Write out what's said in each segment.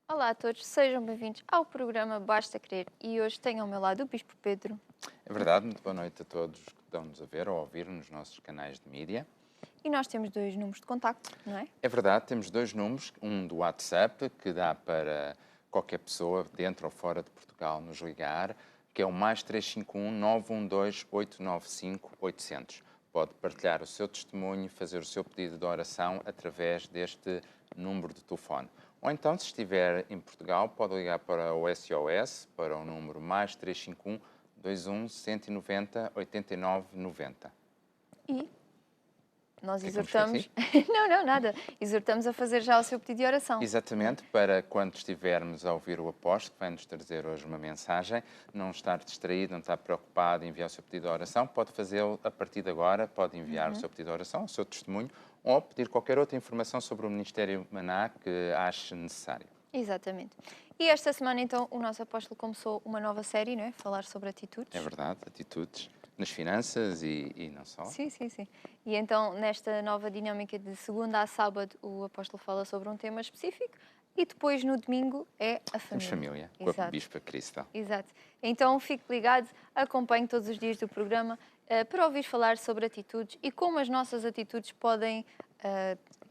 Olá a todos, sejam bem-vindos ao programa Basta Crer e hoje tenho ao meu lado o Bispo Pedro É verdade, muito boa noite a todos que estão-nos a ver ou a ouvir nos nossos canais de mídia. e nós temos dois números de contacto, não é? É verdade, temos dois números, um do WhatsApp, que dá para qualquer pessoa, dentro ou fora de Portugal, nos ligar, que é o mais 351 912 895 800. Pode partilhar o seu testemunho, fazer o seu pedido de oração através deste número de telefone. Ou então, se estiver em Portugal, pode ligar para o SOS, para o número mais 351 21 190 89 90. E nós Que é que eu me exortamos, esqueci? não, nada, exortamos a fazer já o seu pedido de oração. Exatamente, para quando estivermos a ouvir o apóstolo, que vai-nos trazer hoje uma mensagem, não estar distraído, não estar preocupado em enviar o seu pedido de oração, pode fazê-lo a partir de agora, pode enviar o seu pedido de oração, o seu testemunho, ou pedir qualquer outra informação sobre o Ministério Maná que ache necessário. Exatamente. E esta semana então o nosso apóstolo começou uma nova série, não é? Falar sobre atitudes. É verdade, atitudes nas finanças e não só. Sim. E então, nesta nova dinâmica de segunda a sábado, o apóstolo fala sobre um tema específico e depois no domingo é a Temos família. família, com a Exato. Bispa Cristal. Exato. Então fique ligado, acompanhe todos os dias do programa para ouvir falar sobre atitudes e como as nossas atitudes podem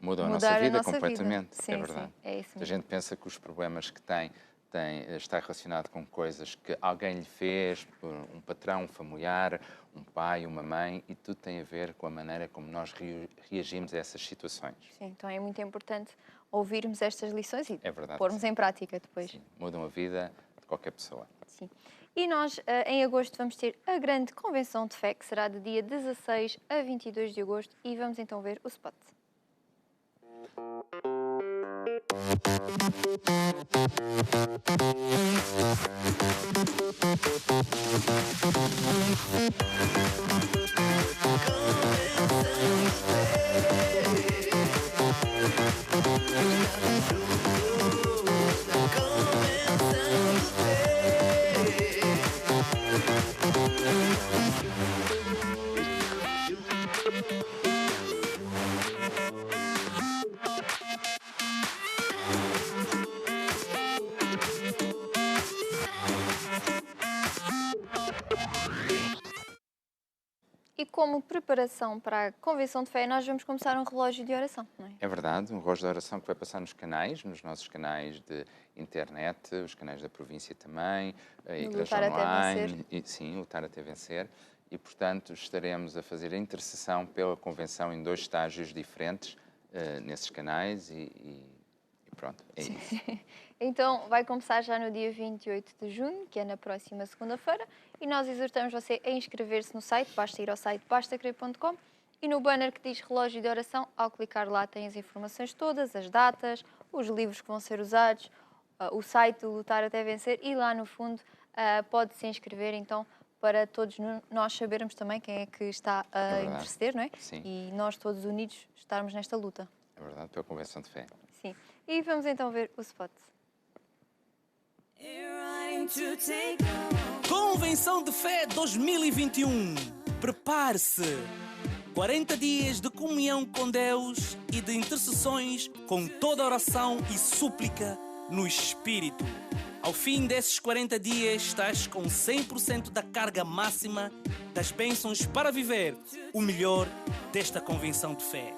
Mudam a nossa mudar a vida nossa vida. completamente, Sim, é verdade. é isso A mesmo. gente pensa que os problemas que está relacionado com coisas que alguém lhe fez, por um patrão, um familiar, um pai, uma mãe, e tudo tem a ver com a maneira como nós reagimos a essas situações. Sim, então é muito importante ouvirmos estas lições e É verdade que pormos sim. em prática depois. Sim, mudam a vida de qualquer pessoa. Sim. E nós, em agosto, vamos ter a grande convenção de fé, que será de dia 16 a 22 de agosto, e vamos então ver o spot. E como preparação para a convenção de fé, nós vamos começar um relógio de oração, não é? É verdade, um relógio de oração que vai passar nos canais, nos nossos canais de internet, os canais da província também, a No Igreja Lutar até vencer. Online, e, sim, Lutar até vencer. E, portanto, estaremos a fazer a intercessão pela convenção em dois estágios diferentes nesses canais e pronto, é isso. Então, vai começar já no dia 28 de junho, que é na próxima segunda-feira, e nós exortamos você a inscrever-se no site, basta ir ao site bastacrer.com e no banner que diz relógio de oração, ao clicar lá tem as informações todas, as datas, os livros que vão ser usados, o site do Lutar até vencer e lá no fundo pode se inscrever então para todos nós sabermos também quem é que está É a verdade. interceder, não é? Sim. E nós todos unidos estarmos nesta luta. É verdade, pela convenção de fé. Sim. E vamos então ver o spot. Convenção de Fé 2021. Prepare-se. 40 dias de comunhão com Deus e de intercessões com toda oração e súplica no Espírito. Ao fim desses 40 dias, estás com 100% da carga máxima das bênçãos para viver o melhor desta convenção de fé.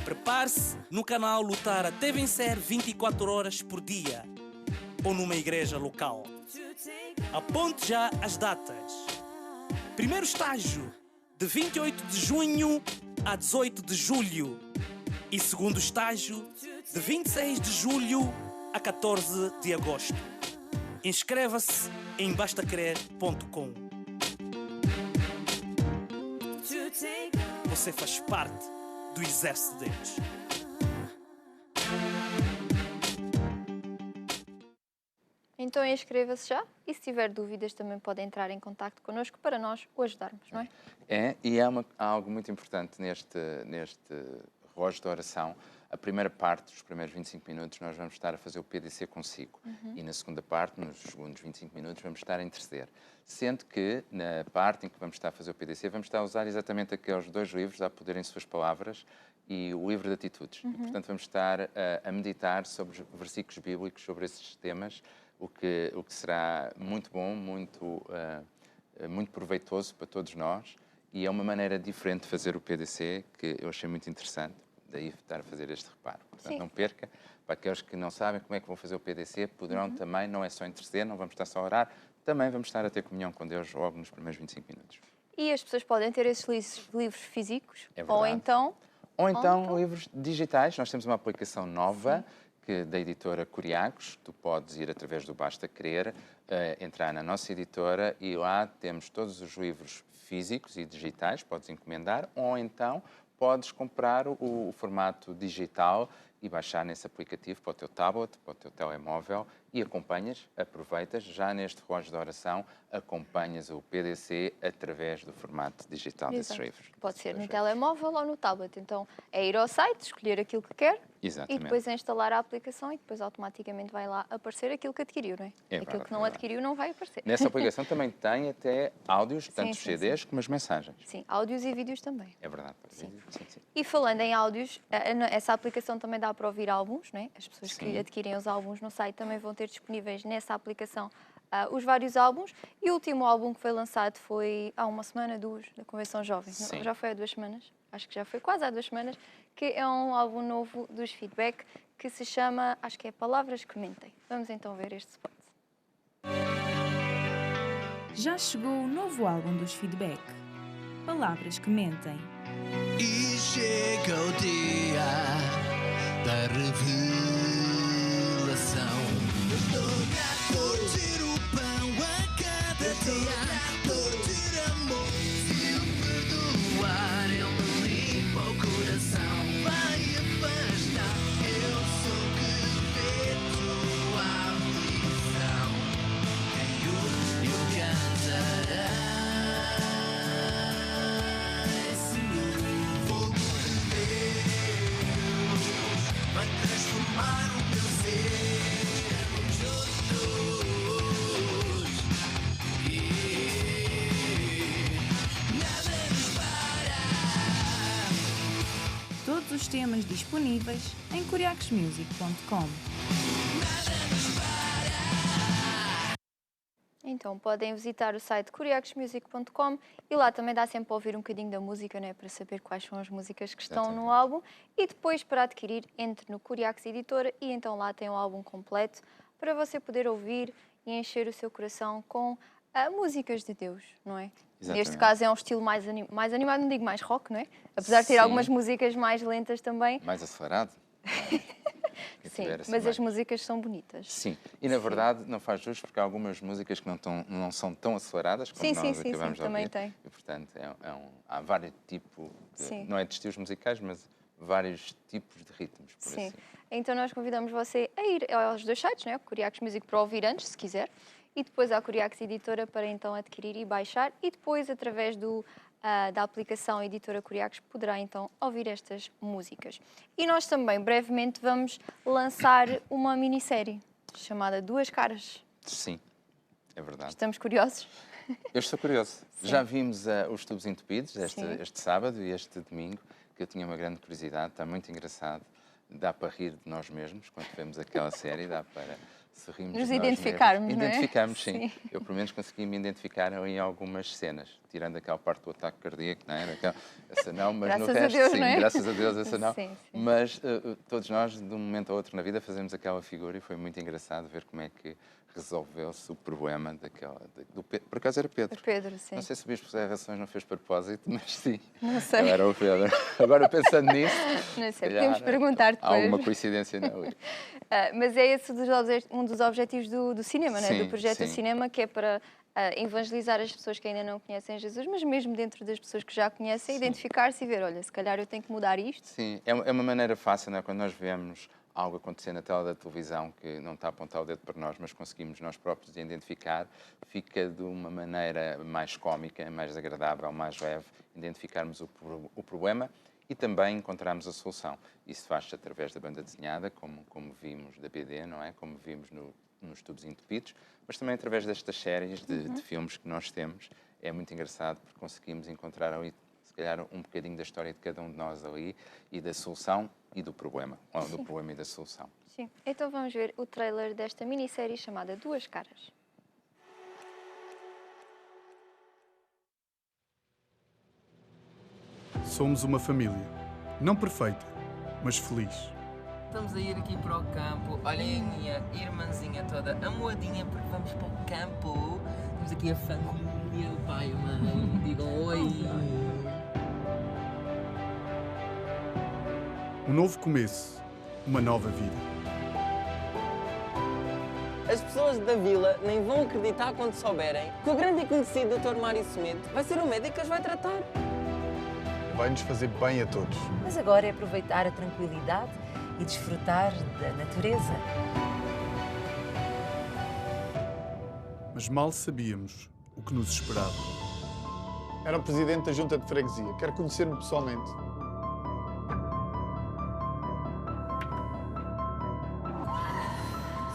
Prepare-se no canal Lutar até vencer 24 horas por dia ou numa igreja local. Aponte já as datas. Primeiro estágio, de 28 de junho a 18 de julho. E segundo estágio, de 26 de julho a 14 de agosto. Inscreva-se em bastacrer.com. Você faz parte do Exército de Deus. Então inscreva-se já e se tiver dúvidas também pode entrar em contacto connosco para nós o ajudarmos, não é? E há algo muito importante neste relógio de oração. A primeira parte, os primeiros 25 minutos, nós vamos estar a fazer o PDC consigo. E na segunda parte, nos segundos 25 minutos, vamos estar a interceder. Sendo que, na parte em que vamos estar a fazer o PDC, vamos estar a usar exatamente aqueles dois livros, a Poder em Suas Palavras e o livro de atitudes. E, portanto, vamos estar a meditar sobre os versículos bíblicos, sobre esses temas, o que será muito bom, muito proveitoso para todos nós. E é uma maneira diferente de fazer o PDC que eu achei muito interessante, daí estar a fazer este reparo. Portanto, não perca. Para aqueles que não sabem como é que vão fazer o PDC, poderão também, não é só interceder, não vamos estar só a orar, também vamos estar a ter comunhão com Deus logo nos primeiros 25 minutos. E as pessoas podem ter esses livros físicos, É ou verdade. então livros digitais. Nós temos uma aplicação nova da editora Curiacos. Tu podes ir através do Basta Querer, entrar na nossa editora e lá temos todos os livros físicos e digitais, podes encomendar, ou então podes comprar o formato digital e baixar nesse aplicativo para o teu tablet, para o teu telemóvel e acompanhas, aproveitas, já neste relógio de oração, acompanhas o PDC através do formato digital desses livros. Pode ser no telemóvel ou no tablet. Então é ir ao site, escolher aquilo que quer e depois instalar a aplicação e depois automaticamente vai lá aparecer aquilo que adquiriu, não é? Aquilo que não adquiriu não vai aparecer. Nessa aplicação também tem até áudios, tanto os CDs como as mensagens. Sim, áudios e vídeos também. É verdade. Sim. E falando em áudios, essa aplicação também dá para ouvir álbuns, não é? As pessoas que adquirem os álbuns no site também vão ter disponíveis nessa aplicação os vários álbuns. E o último álbum que foi lançado foi há uma semana, duas, da Convenção Jovem. Não, já foi há 2 semanas, acho que já foi quase há 2 semanas, que é um álbum novo dos Feedback que se chama, acho que é Palavras que Mentem. Vamos então ver este spot. Já chegou o novo álbum dos Feedback, Palavras que Mentem. E chega o dia da revelação. Por ter o pão a cada dia, por ter amor e o perdoar, ele me limpa o coração, vai afastar. Eu sou que vê tua aflição, em hoje eu cantarei. Esse fogo de Deus vai transformar o meu ser juntos. Nada nos para. Todos os temas disponíveis em curiacosmusic.com. Então podem visitar o site curiacosmusic.com e lá também dá sempre para ouvir um bocadinho da música, né, para saber quais são as músicas que estão no álbum. E depois, para adquirir, entre no Curiacos Editora e então lá tem o álbum completo para você poder ouvir e encher o seu coração com músicas de Deus, não é? Neste caso é um estilo mais animado, não digo mais rock, não é? Apesar de ter algumas músicas mais lentas também. Mais acelerado? Sim, mas as músicas são bonitas. Sim, e na verdade não faz justo porque há algumas músicas que não são tão aceleradas como nós acabamos de ouvir. Também tem. E portanto há vários tipos, não é de estilos musicais, mas vários tipos de ritmos, por assim. Então nós convidamos você a ir aos 2 sites, né? O Curiacos Music para ouvir antes, se quiser, e depois à Curiacos Editora para então adquirir e baixar, e depois através da aplicação Editora Curiacos poderá então ouvir estas músicas. E nós também brevemente vamos lançar uma minissérie chamada Duas Caras. Sim, é verdade. Estamos curiosos? Eu estou curioso. Já vimos os tubos entupidos este sábado e este domingo, que eu tinha uma grande curiosidade, está muito engraçado. Dá para rir de nós mesmos quando vemos aquela série, dá para sorrirmos. Nos de nós identificarmos, mesmos. não é? Identificamos, sim. Eu, pelo menos, consegui me identificar em algumas cenas, tirando aquela parte do ataque cardíaco, não é? Essa não, mas Graças no resto, a Deus, sim, não é? graças a Deus, essa não. Sim. Mas todos nós, de um momento a outro na vida, fazemos aquela figura e foi muito engraçado ver como é que resolveu-se o problema do Pedro. Por acaso era Pedro. Pedro, sim. Não sei se o Bispo José Rações não fez propósito, mas sim. Não sei. Era o Pedro. Agora pensando nisso, Não sei, podemos perguntar depois. há alguma coincidência ali. Mas é esse um dos objetivos do cinema, né? Do projeto do cinema, que é para evangelizar as pessoas que ainda não conhecem Jesus, mas mesmo dentro das pessoas que já conhecem, identificar-se e ver, olha, se calhar eu tenho que mudar isto. Sim, é uma maneira fácil, não é? Quando nós vemos algo acontecer na tela da televisão que não está a apontar o dedo para nós, mas conseguimos nós próprios identificar, fica de uma maneira mais cómica, mais agradável, mais leve, identificarmos o problema e também encontrarmos a solução. Isso faz-se através da banda desenhada, como vimos da BD, não é? Como vimos nos tubos entupidos, mas também através destas séries de filmes que nós temos. É muito engraçado porque conseguimos encontrar ali se calhar, um bocadinho da história de cada um de nós ali e da solução e do problema, ou do problema e da solução. Sim. Então vamos ver o trailer desta minissérie chamada Duas Caras. Somos uma família. Não perfeita, mas feliz. Estamos a ir aqui para o campo. Olhem a minha irmãzinha toda amoadinha porque vamos para o campo. Temos aqui a família, o pai e a mãe. Digam oi. Um novo começo, uma nova vida. As pessoas da vila nem vão acreditar quando souberem que o grande e conhecido Dr. Mário Semedo vai ser o médico que as vai tratar. Vai-nos fazer bem a todos. Mas agora é aproveitar a tranquilidade e desfrutar da natureza. Mas mal sabíamos o que nos esperava. Era o presidente da Junta de Freguesia. Quero conhecer-me pessoalmente.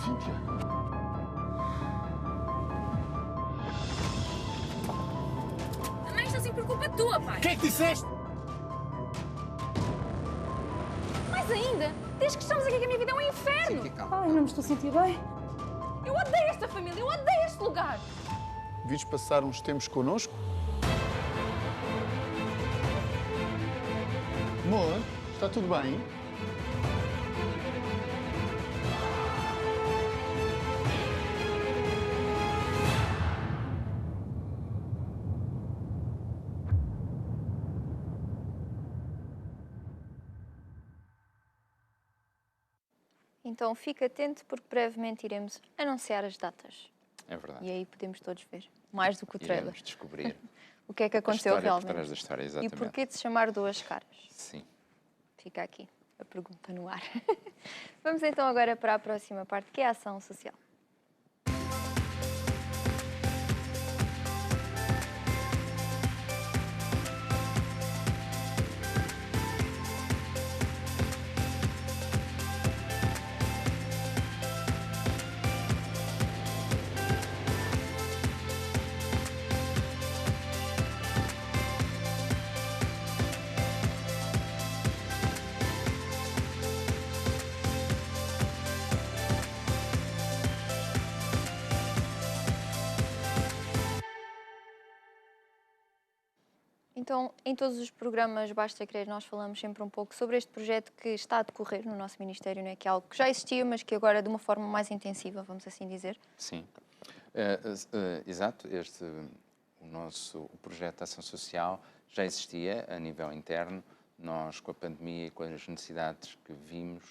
Cíntia. Também está assim por culpa tua, pai. O que é que disseste? Mais ainda, desde que estamos aqui que a minha vida é um inferno. Ai, não me estou a sentir bem. Eu odeio esta família, eu odeio este lugar. Vires passar uns tempos connosco? Amor, está tudo bem? Então fique atento porque brevemente iremos anunciar as datas. É verdade. E aí podemos todos ver, mais do que o trailer. Iremos descobrir O que é que aconteceu a história por realmente. trás da história, E exatamente. porquê de se chamar Duas Caras? Sim. Fica aqui a pergunta no ar. Vamos então agora para a próxima parte, que é a ação social. Então, em todos os programas Basta Querer, nós falamos sempre um pouco sobre este projeto que está a decorrer no nosso Ministério, não é? Que é algo que já existia, mas que agora de uma forma mais intensiva, vamos assim dizer. Sim. Exato. O projeto de ação social já existia a nível interno. Nós, com a pandemia e com as necessidades que vimos,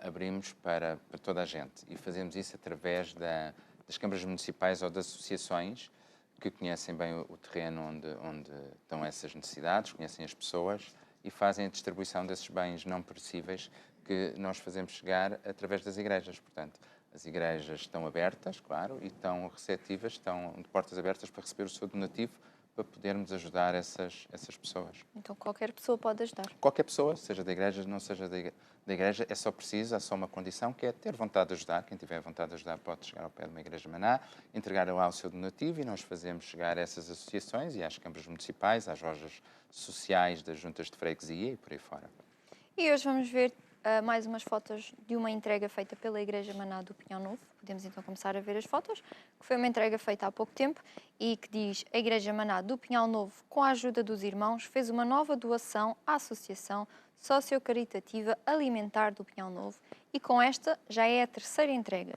abrimos para toda a gente. E fazemos isso através das câmaras municipais ou das associações que conhecem bem o terreno onde estão essas necessidades, conhecem as pessoas e fazem a distribuição desses bens não perecíveis que nós fazemos chegar através das igrejas. Portanto, as igrejas estão abertas, claro, e estão receptivas, estão de portas abertas para receber o seu donativo para podermos ajudar essas pessoas. Então, qualquer pessoa pode ajudar. Qualquer pessoa, seja da igreja, não seja da igreja, é só preciso, há só uma condição, que é ter vontade de ajudar. Quem tiver vontade de ajudar pode chegar ao pé de uma igreja maná, entregar lá o seu donativo e nós fazemos chegar a essas associações e às câmaras municipais, às lojas sociais das juntas de freguesia e por aí fora. E hoje vamos ver mais umas fotos de uma entrega feita pela Igreja Maná do Pinhão Novo. Podemos então começar a ver as fotos, que foi uma entrega feita há pouco tempo e que diz: a Igreja Maná do Pinhão Novo, com a ajuda dos irmãos, fez uma nova doação à Associação Sociocaritativa Alimentar do Pinhão Novo e com esta já é a terceira entrega.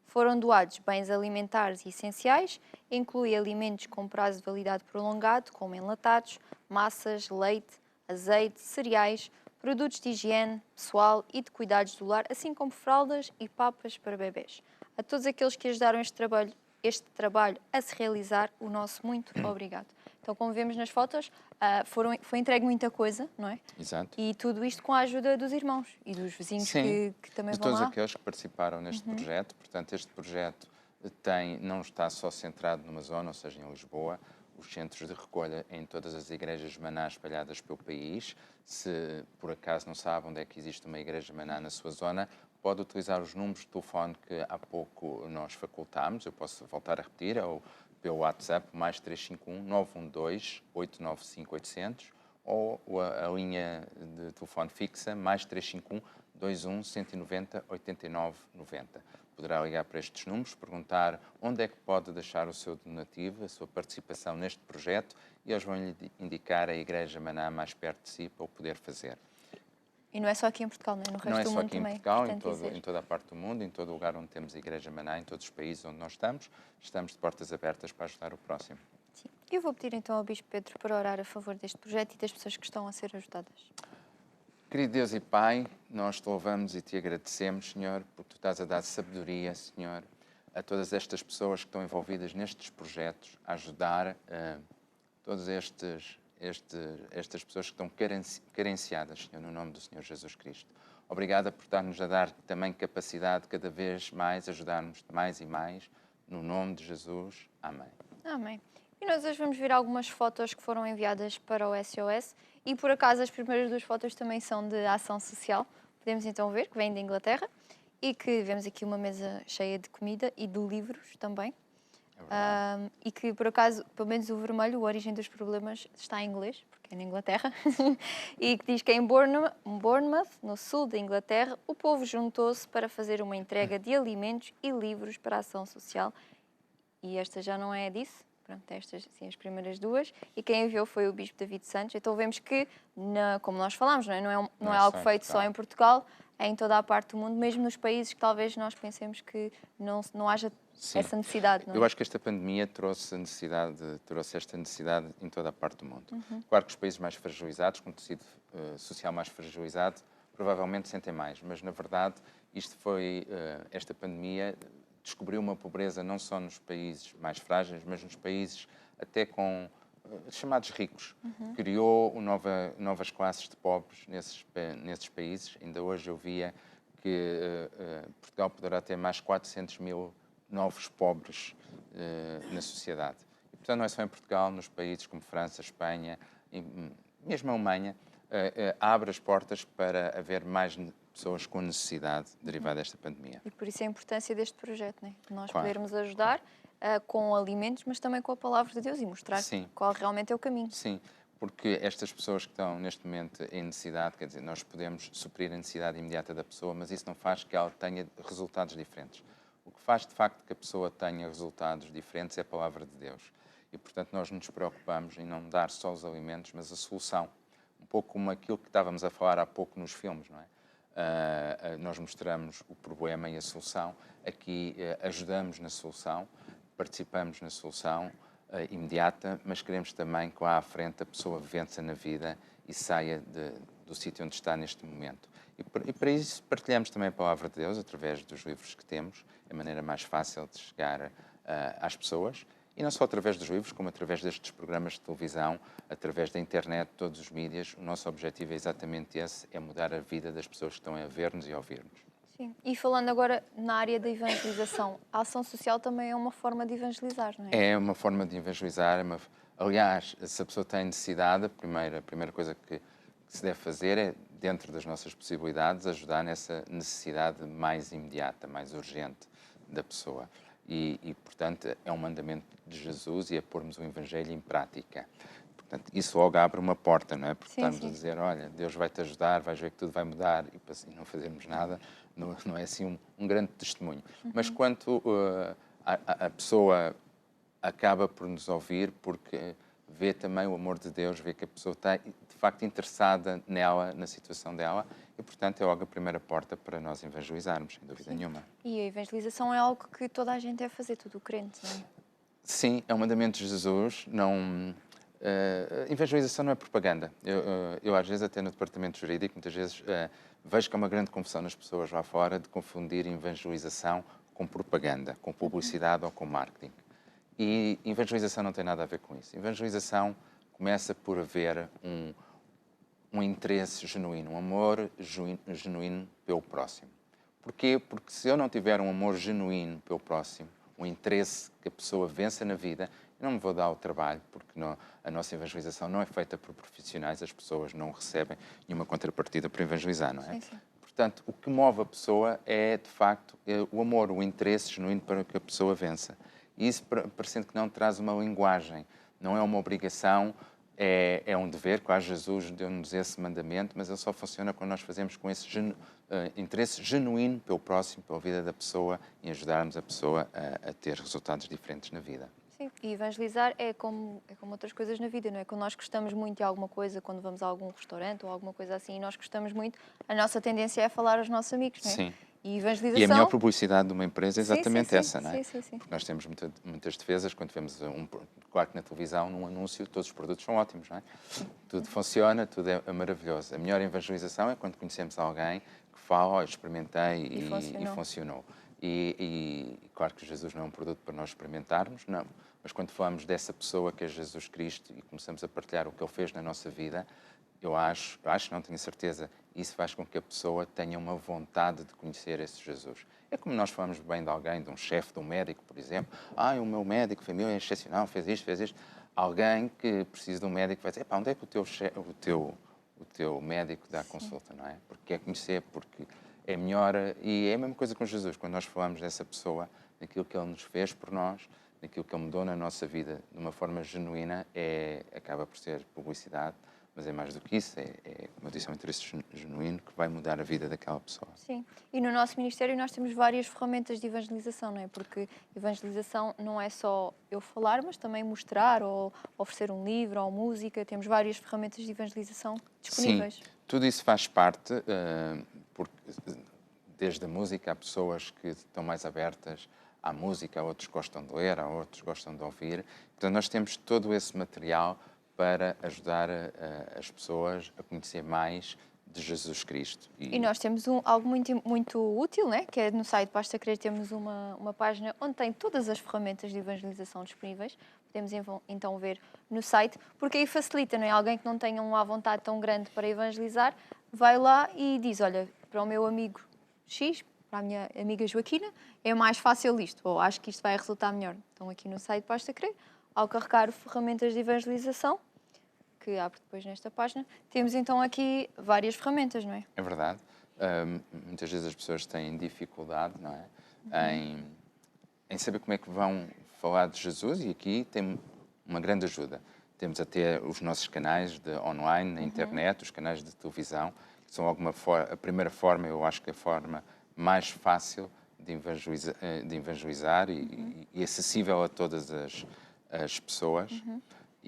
Foram doados bens alimentares e essenciais, inclui alimentos com prazo de validade prolongado, como enlatados, massas, leite, azeite, cereais, produtos de higiene pessoal e de cuidados do lar, assim como fraldas e papas para bebés. A todos aqueles que ajudaram este trabalho a se realizar, o nosso muito obrigado. Então, como vemos nas fotos, foi entregue muita coisa, não é? Exato. E tudo isto com a ajuda dos irmãos e dos vizinhos que também de vão todos lá. aqueles que participaram neste projeto. Portanto, este projeto não está só centrado numa zona, ou seja, em Lisboa. Os centros de recolha em todas as igrejas maná espalhadas pelo país. Se por acaso não sabe onde é que existe uma igreja maná na sua zona, pode utilizar os números de telefone que há pouco nós facultámos. Eu posso voltar a repetir, ou pelo WhatsApp, mais 351 912 895 800, ou a linha de telefone fixa mais 351 21 190 89 90. Poderá ligar para estes números, perguntar onde é que pode deixar o seu donativo, a sua participação neste projeto, e eles vão-lhe indicar a Igreja Maná mais perto de si para o poder fazer. E não é só aqui em Portugal, não é? No resto Não é do só mundo aqui em também. Portugal, importante em toda a parte do mundo, em todo o lugar onde temos a Igreja Maná, em todos os países onde nós estamos de portas abertas para ajudar o próximo. Sim. Eu vou pedir então ao Bispo Pedro para orar a favor deste projeto e das pessoas que estão a ser ajudadas. Querido Deus e Pai, nós te louvamos e te agradecemos, Senhor, porque tu estás a dar sabedoria, Senhor, a todas estas pessoas que estão envolvidas nestes projetos, a ajudar todas estas pessoas que estão carenciadas, Senhor, no nome do Senhor Jesus Cristo. Obrigada por estar-nos a dar também capacidade cada vez mais, ajudarmos mais e mais, no nome de Jesus. Amém. Amém. E nós hoje vamos ver algumas fotos que foram enviadas para o SOS e, por acaso, as primeiras duas fotos também são de ação social. Podemos então ver que vêm da Inglaterra e que vemos aqui uma mesa cheia de comida e de livros também. E que, por acaso, pelo menos o vermelho, a origem dos problemas, está em inglês, porque é na Inglaterra, e que diz que em Bournemouth, no sul da Inglaterra, o povo juntou-se para fazer uma entrega de alimentos e livros para a ação social. E esta já não é disso. Pronto, estas sim, as primeiras duas. E quem enviou foi o Bispo David Santos. Então vemos que, como nós falámos, não é algo feito só em Portugal, é em toda a parte do mundo, mesmo nos países que talvez nós pensemos que não haja essa necessidade. Não é? Eu acho que esta pandemia trouxe esta necessidade em toda a parte do mundo. Claro que os países mais fragilizados, com o tecido social mais fragilizado, provavelmente sentem mais, mas na verdade esta pandemia descobriu uma pobreza não só nos países mais frágeis, mas nos países até com chamados ricos. Criou novas classes de pobres nesses países. Ainda hoje eu via que Portugal poderá ter mais 400 mil novos pobres na sociedade. E, portanto, não é só em Portugal, nos países como França, Espanha, e mesmo a Alemanha, abre as portas para haver mais pessoas com necessidade derivada desta pandemia. E por isso a importância deste projeto, não é? Nós Claro. podermos ajudar com alimentos, mas também com a palavra de Deus e mostrar Sim. qual realmente é o caminho. Sim, porque estas pessoas que estão neste momento em necessidade, quer dizer, nós podemos suprir a necessidade imediata da pessoa, mas isso não faz que ela tenha resultados diferentes. O que faz de facto que a pessoa tenha resultados diferentes é a palavra de Deus. E, portanto, nós nos preocupamos em não dar só os alimentos, mas a solução. Um pouco como aquilo que estávamos a falar há pouco nos filmes, não é? Nós mostramos o problema e a solução. Aqui ajudamos na solução, participamos na solução imediata, mas queremos também que lá à frente a pessoa vença na vida e saia do sítio onde está neste momento. E para isso partilhamos também a palavra de Deus através dos livros que temos, é a maneira mais fácil de chegar às pessoas. E não só através dos livros, como através destes programas de televisão, através da internet, todos os mídias. O nosso objetivo é exatamente esse, é mudar a vida das pessoas que estão a ver-nos e a ouvir-nos. Sim. E falando agora na área da evangelização, a ação social também é uma forma de evangelizar, não é? É uma forma de evangelizar. Aliás, se a pessoa tem necessidade, a primeira coisa que se deve fazer é, dentro das nossas possibilidades, ajudar nessa necessidade mais imediata, mais urgente da pessoa. E, portanto, é um mandamento de Jesus e é pormos o Evangelho em prática. Portanto, isso logo abre uma porta, não é? Porque estamos a dizer, olha, Deus vai-te ajudar, vais ver que tudo vai mudar e não fazermos nada, não é assim um grande testemunho. Mas quanto a pessoa acaba por nos ouvir, porque vê também o amor de Deus, vê que a pessoa está, de facto, interessada nela, na situação dela, e, portanto, é logo a primeira porta para nós evangelizarmos, sem dúvida nenhuma. E a evangelização é algo que toda a gente deve fazer, todo o crente, não é? Sim, é um mandamento de Jesus. Evangelização não é propaganda. Eu, às vezes, até no departamento jurídico, muitas vezes vejo que há uma grande confusão nas pessoas lá fora de confundir evangelização com propaganda, com publicidade ou com marketing. E evangelização não tem nada a ver com isso. Evangelização começa por haver um interesse genuíno, um amor genuíno pelo próximo. Porquê? Porque se eu não tiver um amor genuíno pelo próximo, um interesse que a pessoa vença na vida, eu não me vou dar o trabalho, porque a nossa evangelização não é feita por profissionais, as pessoas não recebem nenhuma contrapartida por evangelizar, não é? Sim, sim. Portanto, o que move a pessoa é, de facto, o amor, o interesse genuíno para que a pessoa vença. E isso, parecendo que não, traz uma linguagem, não é uma obrigação, é um dever, quase Jesus deu-nos esse mandamento, mas ele só funciona quando nós fazemos com esse interesse genuíno pelo próximo, pela vida da pessoa e ajudarmos a pessoa a ter resultados diferentes na vida. Sim, e evangelizar é como outras coisas na vida, não é? Quando nós gostamos muito de alguma coisa, quando vamos a algum restaurante ou alguma coisa assim, e nós gostamos muito, a nossa tendência é falar aos nossos amigos, não é? Sim. E evangelização... E a melhor publicidade de uma empresa é exatamente sim, essa, não é? Sim. Porque nós temos muitas defesas, quando vemos claro que na televisão, num anúncio, todos os produtos são ótimos, não é? Tudo funciona, tudo é maravilhoso. A melhor evangelização é quando conhecemos alguém que fala, experimentei e funcionou. E claro que Jesus não é um produto para nós experimentarmos, não. Mas quando falamos dessa pessoa que é Jesus Cristo e começamos a partilhar o que Ele fez na nossa vida, eu acho, não tenho certeza, isso faz com que a pessoa tenha uma vontade de conhecer esse Jesus. É como nós falamos bem de alguém, de um chefe, de um médico, por exemplo. O meu médico foi meu, é excepcional, fez isto. Alguém que precisa de um médico vai dizer, onde é que o teu médico dá consulta, não é? Porque quer conhecer, porque é melhor. E é a mesma coisa com Jesus, quando nós falamos dessa pessoa, daquilo que Ele nos fez por nós, daquilo que Ele mudou na nossa vida de uma forma genuína, acaba por ser publicidade, mas é mais do que isso, como eu disse, é um interesse genuíno que vai mudar a vida daquela pessoa. Sim, e no nosso Ministério nós temos várias ferramentas de evangelização, não é? Porque evangelização não é só eu falar, mas também mostrar, ou oferecer um livro, ou música, temos várias ferramentas de evangelização disponíveis. Sim, tudo isso faz parte, porque desde a música há pessoas que estão mais abertas à música, há outros que gostam de ler, há outros que gostam de ouvir. Portanto, nós temos todo esse material para ajudar as pessoas a conhecer mais de Jesus Cristo. E nós temos algo muito útil, né? Que é no site Basta Crer, temos uma página onde tem todas as ferramentas de evangelização disponíveis. Podemos então ver no site, porque aí facilita, não é? Alguém que não tenha uma vontade tão grande para evangelizar, vai lá e diz, olha, para o meu amigo X, para a minha amiga Joaquina, é mais fácil isto, ou acho que isto vai resultar melhor. Então aqui no site Basta Crer, ao carregar ferramentas de evangelização, que abre depois nesta página, temos então aqui várias ferramentas, não é? É verdade. Muitas vezes as pessoas têm dificuldade, não é? Em saber como é que vão falar de Jesus, e aqui tem uma grande ajuda. Temos até os nossos canais online, na internet, os canais de televisão, que são a primeira forma, eu acho que é a forma mais fácil de evangelizar e acessível a todas as pessoas.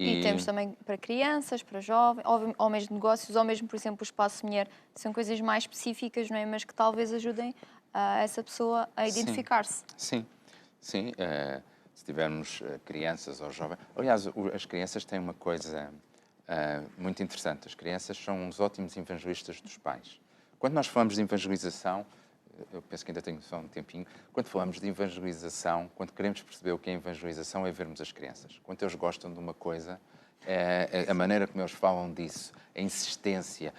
E temos também para crianças, para jovens, ou mesmo negócios, ou mesmo, por exemplo, o Espaço Mulher. São coisas mais específicas, não é? Mas que talvez ajudem essa pessoa a identificar-se. Sim. Se tivermos crianças ou jovens... Aliás, as crianças têm uma coisa muito interessante. As crianças são uns ótimos evangelistas dos pais. Quando nós falamos de evangelização, eu penso que ainda tenho só um tempinho, quando falamos de evangelização, quando queremos perceber o que é evangelização, é vermos as crianças. Quando eles gostam de uma coisa, a maneira como eles falam disso, a insistência,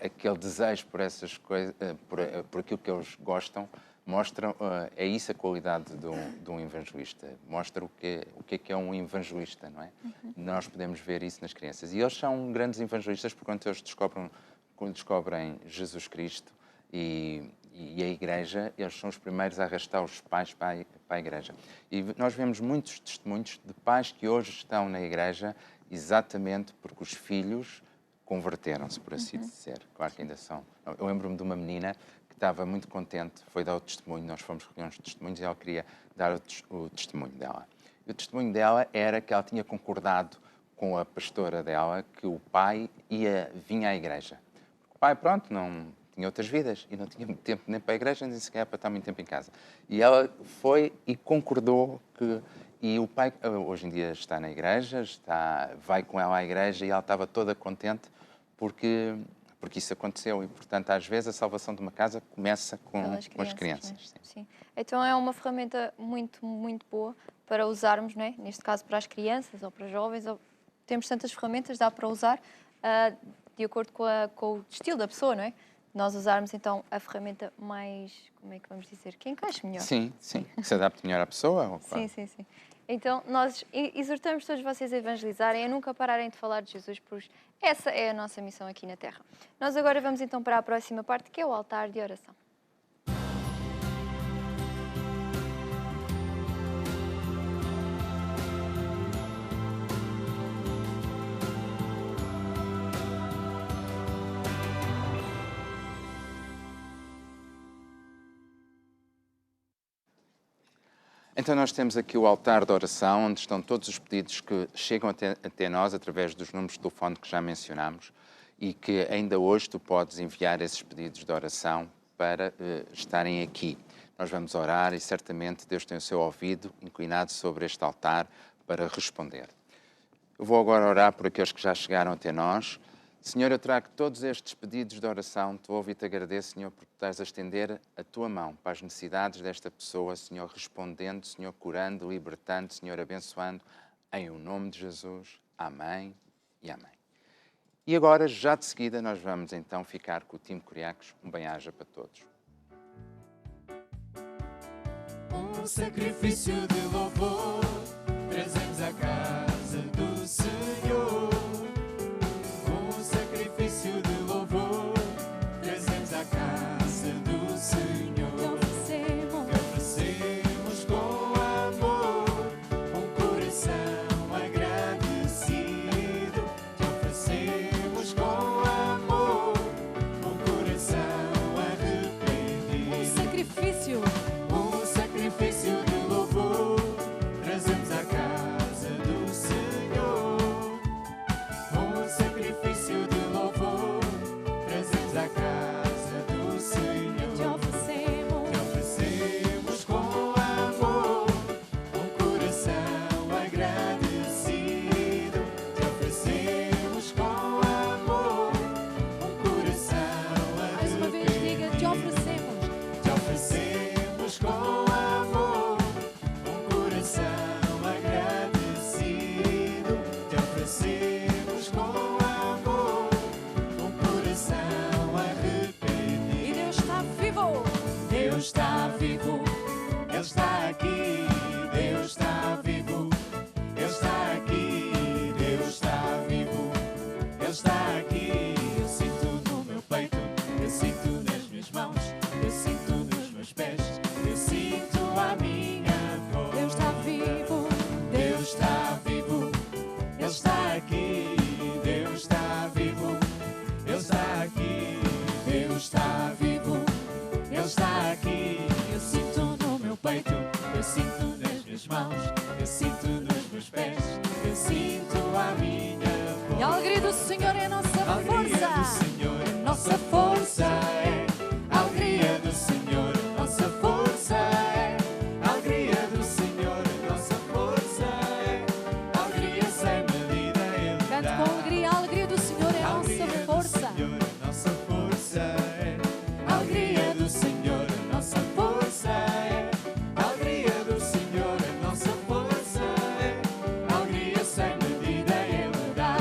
aquele desejo por essas coisas, por aquilo que eles gostam, mostram, é isso a qualidade de um evangelista. Mostra o que é um evangelista, não é? Nós podemos ver isso nas crianças. E eles são grandes evangelistas porque quando descobrem Jesus Cristo e a Igreja, eles são os primeiros a arrastar os pais para a Igreja. E nós vemos muitos testemunhos de pais que hoje estão na Igreja exatamente porque os filhos converteram-se, por assim dizer. Claro que ainda são. Eu lembro-me de uma menina que estava muito contente, foi dar o testemunho, nós fomos recolher uns testemunhos e ela queria dar o testemunho dela. E o testemunho dela era que ela tinha concordado com a pastora dela que o pai vinha à Igreja. O pai, pronto, não... tinha outras vidas e não tinha muito tempo nem para a igreja, nem sequer para estar muito tempo em casa. E ela foi e concordou que... E o pai hoje em dia está na igreja, vai com ela à igreja e ela estava toda contente porque isso aconteceu. E, portanto, às vezes a salvação de uma casa começa com as crianças. Né? Sim. Então é uma ferramenta muito, muito boa para usarmos, não é? Neste caso para as crianças ou para jovens. Temos tantas ferramentas, dá para usar de acordo com o estilo da pessoa, não é? Nós usarmos, então, a ferramenta mais, como é que vamos dizer, que encaixe melhor. Sim, que se adapte melhor à pessoa. Ou sim. Então, nós exortamos todos vocês a evangelizarem, a nunca pararem de falar de Jesus, pois essa é a nossa missão aqui na Terra. Nós agora vamos, então, para a próxima parte, que é o altar de oração. Então nós temos aqui o altar de oração, onde estão todos os pedidos que chegam até nós através dos números de telefone que já mencionámos e que ainda hoje tu podes enviar esses pedidos de oração para estarem aqui. Nós vamos orar e certamente Deus tem o seu ouvido inclinado sobre este altar para responder. Eu vou agora orar por aqueles que já chegaram até nós. Senhor, eu trago todos estes pedidos de oração, te ouvo e te agradeço, Senhor, porque estás a estender a tua mão para as necessidades desta pessoa, Senhor, respondendo, Senhor, curando, libertando, Senhor, abençoando, em o nome de Jesus. Amém e amém. E agora, já de seguida, nós vamos então ficar com o time Curiacos. Um bem-aja para todos. Um sacrifício de louvor trazemos à casa do Senhor. Um sacrifício de louvor trazemos à casa do Senhor. Te oferecemos com amor um coração agradecido. Te oferecemos com amor um coração arrependido. Um sacrifício De louvor trazemos à casa do Senhor. Um sacrifício de louvor trazemos à casa do Senhor. Te oferecemos com amor um coração agradecido. Te oferecemos com amor um coração arrependido. Mais uma vez diga, te oferecemos. Te oferecemos com amor um coração agradecido. Te oferecemos com amor um coração arrependido. E Deus está vivo. Deus está vivo, Ele está aqui. Deus está vivo, Ele está aqui. Deus está vivo, Ele está aqui. Eu sinto no meu peito, eu sinto nas minhas mãos, eu sinto nos meus pés, eu sinto a minha voz. Deus está vivo. Deus está vivo, Ele está aqui. Deus está vivo, Ele está aqui. Deus está vivo, Ele está aqui. Eu sinto no meu peito, eu sinto nas minhas mãos, eu sinto nos meus pés, eu sinto a minha voz. E a alegria do Senhor é a nossa A alegria do força. Senhor, nossa força é. A alegria do Senhor, nossa força é. A alegria do Senhor, nossa força é. A alegria sem medida Ele Cante dá. com alegria. A alegria do Senhor é a A nossa alegria do força. Senhor, nossa força é. A alegria do Senhor, nossa força é. A alegria do Senhor, nossa força é. A alegria sem medida Ele dá.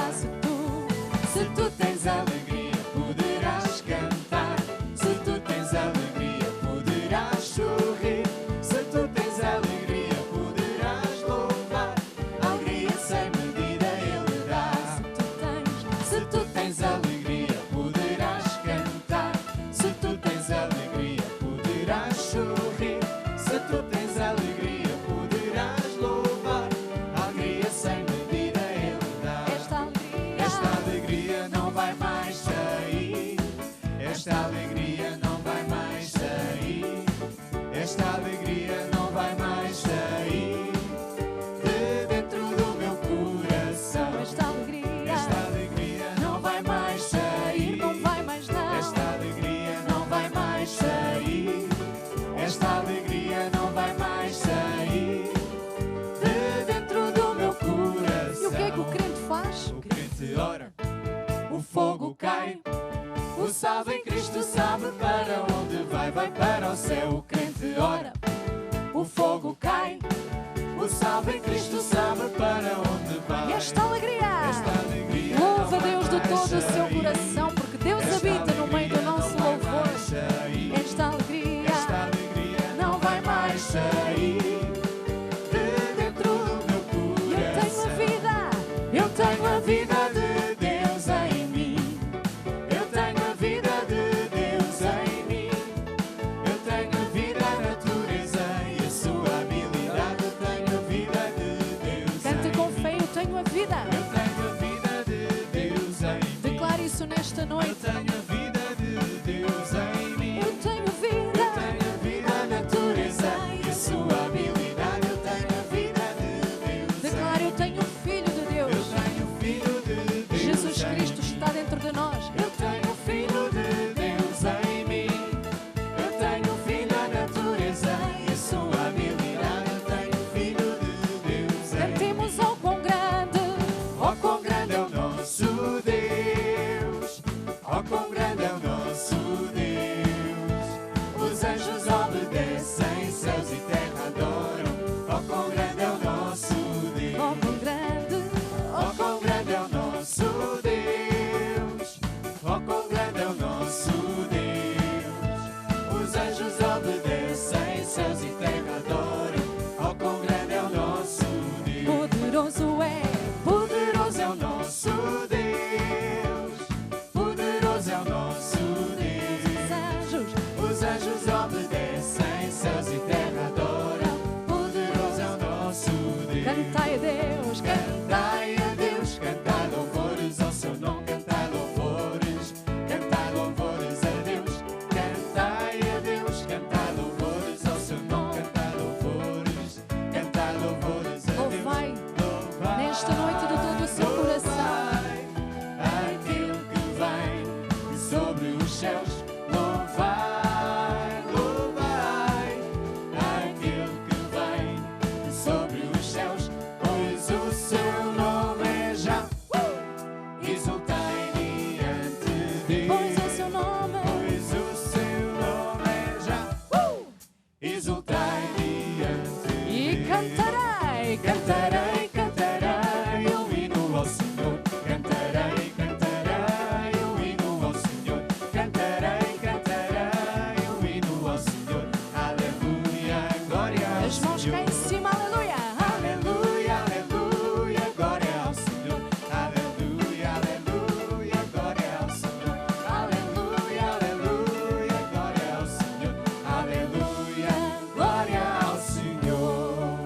Se tu tens alegria, poderás cantar. Se tu tens alegria, poderás sorrir. Se tu tens alegria, poderás louvar. A alegria sem medida Ele dá. Se tu tens alegria, poderás cantar. Se tu tens alegria, poderás sorrir. Se tu tens alegria, poderás louvar. A alegria sem medida Ele dá. Esta alegria não vai mais sair. Esta alegria não vai mais sair. Esta alegria não vai mais sair de dentro do meu coração. Esta alegria não vai mais sair. não vai mais dar. Esta alegria não vai mais sair. Esta alegria não vai mais sair de dentro do meu coração. E o que é que o crente faz? O crente ora, o fogo cai. O salvo em Cristo sabe para onde vai, vai para o céu. O crente ora, o fogo cai. O salvo em Cristo sabe para onde vai. E esta alegria. Louva a Deus de todo o seu coração, porque Deus habita no meio do nosso louvor. Esta alegria não vai mais sair de dentro do meu coração. Eu tenho a vida. Eu tenho a vida de Deus em mim. Eu tenho a vida de Deus em mim. Eu tenho a vida, a natureza e a sua habilidade. Eu tenho a vida de Deus Cante em com mim. fé, eu tenho a vida. Eu tenho a vida de Deus em mim. Declare isso nesta Eu noite. tenho a vida de Deus em mim. Eu tenho vida. Eu tenho a vida, a natureza e a sua habilidade. As mãos cá em cima, aleluia. Aleluia, aleluia, glória ao Senhor. Aleluia, aleluia, glória ao Senhor. Aleluia, aleluia, glória ao Senhor. Aleluia, glória ao Senhor.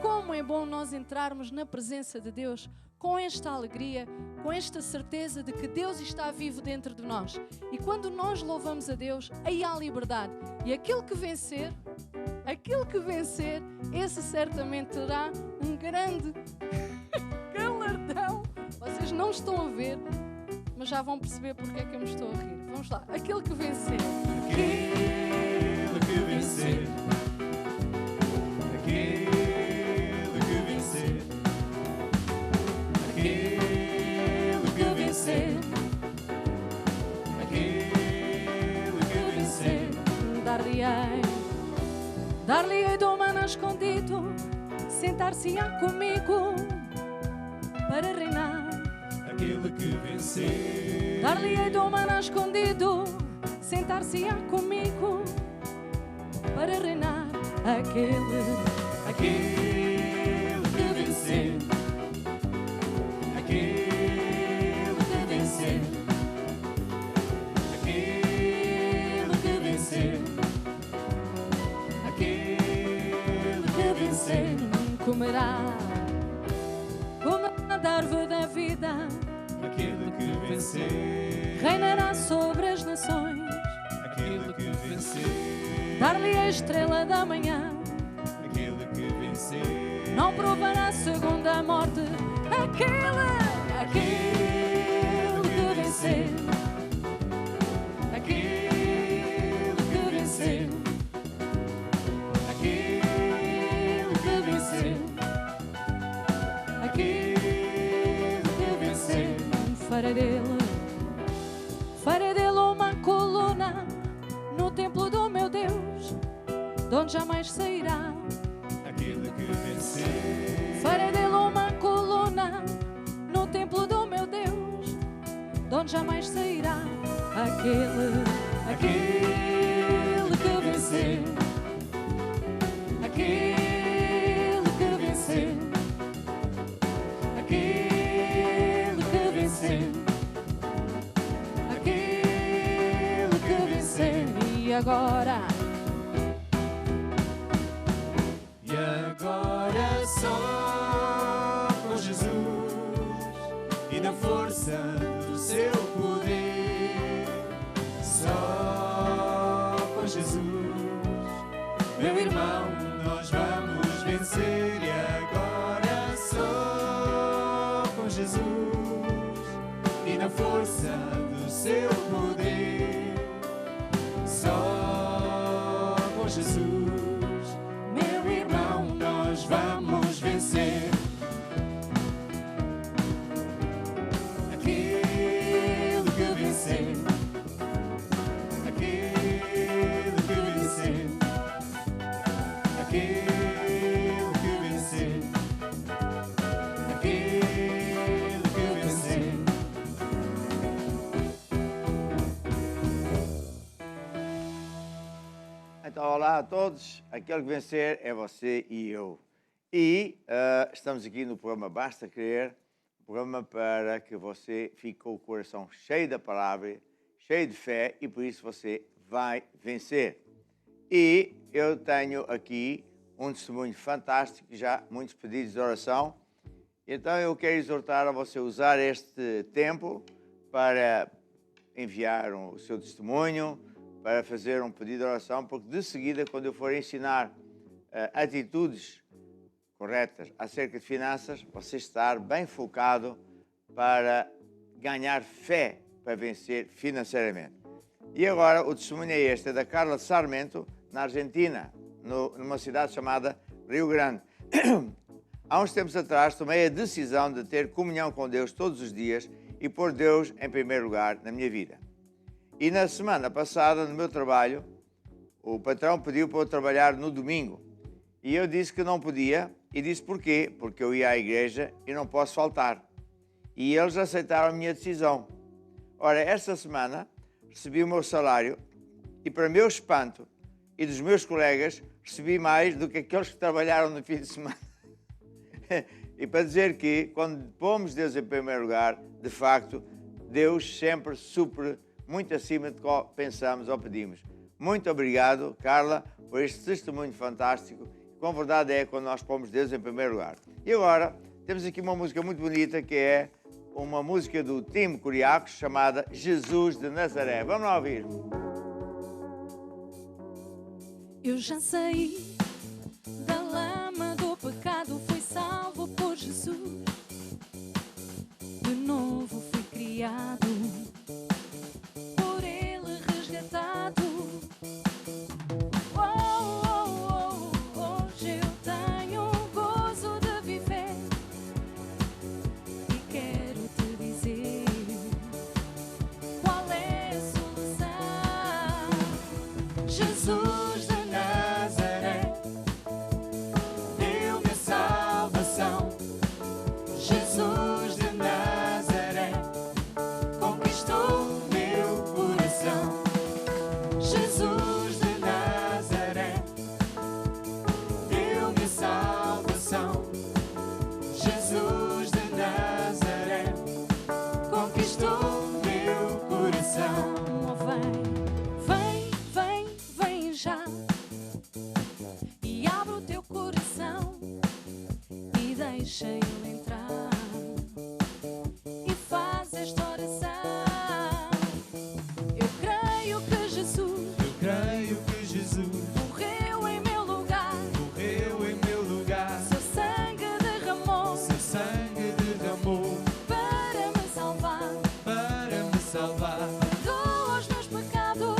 Como é bom nós entrarmos na presença de Deus com esta alegria, com esta certeza de que Deus está vivo dentro de nós. E quando nós louvamos a Deus, aí há liberdade. E aquele que vencer, esse certamente terá um grande galardão. Vocês não estão a ver, mas já vão perceber porque é que eu me estou a rir. Vamos lá. Aquele que vencer. Aquele que vencer. Aquele que vencer. Aquele que vencer. Aquele que vencer. Dar-lhe-ei do maná escondido, sentar-se-á comigo para reinar. Aquele que vencer. Dar-lhe-ei do maná escondido, sentar-se-á comigo para reinar. Aquele que vencer. Aquele que vencer. Aquele que vencer. Aquele que vencer. comerá da árvore da vida. Aquele que vencer. Reinará sobre as nações. Aquele que vencer. Dar-lhe a estrela da manhã. Aquele que vencer. Não provará a segunda morte. Aquele que vencer. Aquele que vencer. Aquele que vencer. Aquele que vencer. Farei dele uma coluna no templo do meu Deus, de onde jamais sairá. Aquele que vencer. Farei dele uma coluna no templo do meu Deus, de onde jamais sairá. Aquele que vencer. Aquele que vencer. Aquele que vencer. Aquele que vencer. E agora? E agora só com Jesus e na força do seu poder. Só com Jesus, meu irmão, nós vamos vencer. E agora só com Jesus e na força do seu poder. Só com Jesus, meu irmão, nós vamos vencer. Aquele que vencer. Aquele que vencer. Aquele que vencer. Aquele que vencer. Então, olá a todos. Aquele que vencer é você e eu. E estamos aqui no programa Basta Crer, um programa para que você fique com o coração cheio da palavra, cheio de fé, e por isso você vai vencer. E eu tenho aqui um testemunho fantástico, já muitos pedidos de oração. Então eu quero exortar a você usar este tempo para enviar o seu testemunho, para fazer um pedido de oração, porque de seguida, quando eu for ensinar atitudes corretas acerca de finanças, você estar bem focado para ganhar fé para vencer financeiramente. E agora o testemunho é este, é da Carla Sarmento, na Argentina, numa cidade chamada Rio Grande. Há uns tempos atrás tomei a decisão de ter comunhão com Deus todos os dias e pôr Deus em primeiro lugar na minha vida. E na semana passada, no meu trabalho, o patrão pediu para eu trabalhar no domingo. E eu disse que não podia, e disse porquê? Porque eu ia à igreja e não posso faltar. E eles aceitaram a minha decisão. Ora, esta semana recebi o meu salário e, para meu espanto e dos meus colegas, recebi mais do que aqueles que trabalharam no fim de semana. E para dizer que, quando pomos Deus em primeiro lugar, de facto, Deus sempre supre muito acima de qual pensamos ou pedimos. Muito obrigado, Carla, por este testemunho fantástico. Com verdade é quando nós pomos Deus em primeiro lugar. E agora, temos aqui uma música muito bonita, que é uma música do Tim Curiacos, chamada Jesus de Nazaré. Vamos lá ouvir. Eu já saí da lama do pecado, fui salvo por Jesus. De novo fui criado, por Ele resgatado. Oh, oh, oh, hoje eu tenho o gozo de viver e quero te dizer qual é a solução. Jesus de Nazaré deu-me a salvação. Jesus de Nazaré conquistou o meu coração. Jesus de Nazaré deu-me a salvação. Jesus de Nazaré conquistou o meu coração. Vem já e abre o teu coração e deixa Ele entrar e faz esta oração. Eu creio que Jesus morreu em meu lugar, seu sangue derramou para me salvar. Perdoa os meus pecados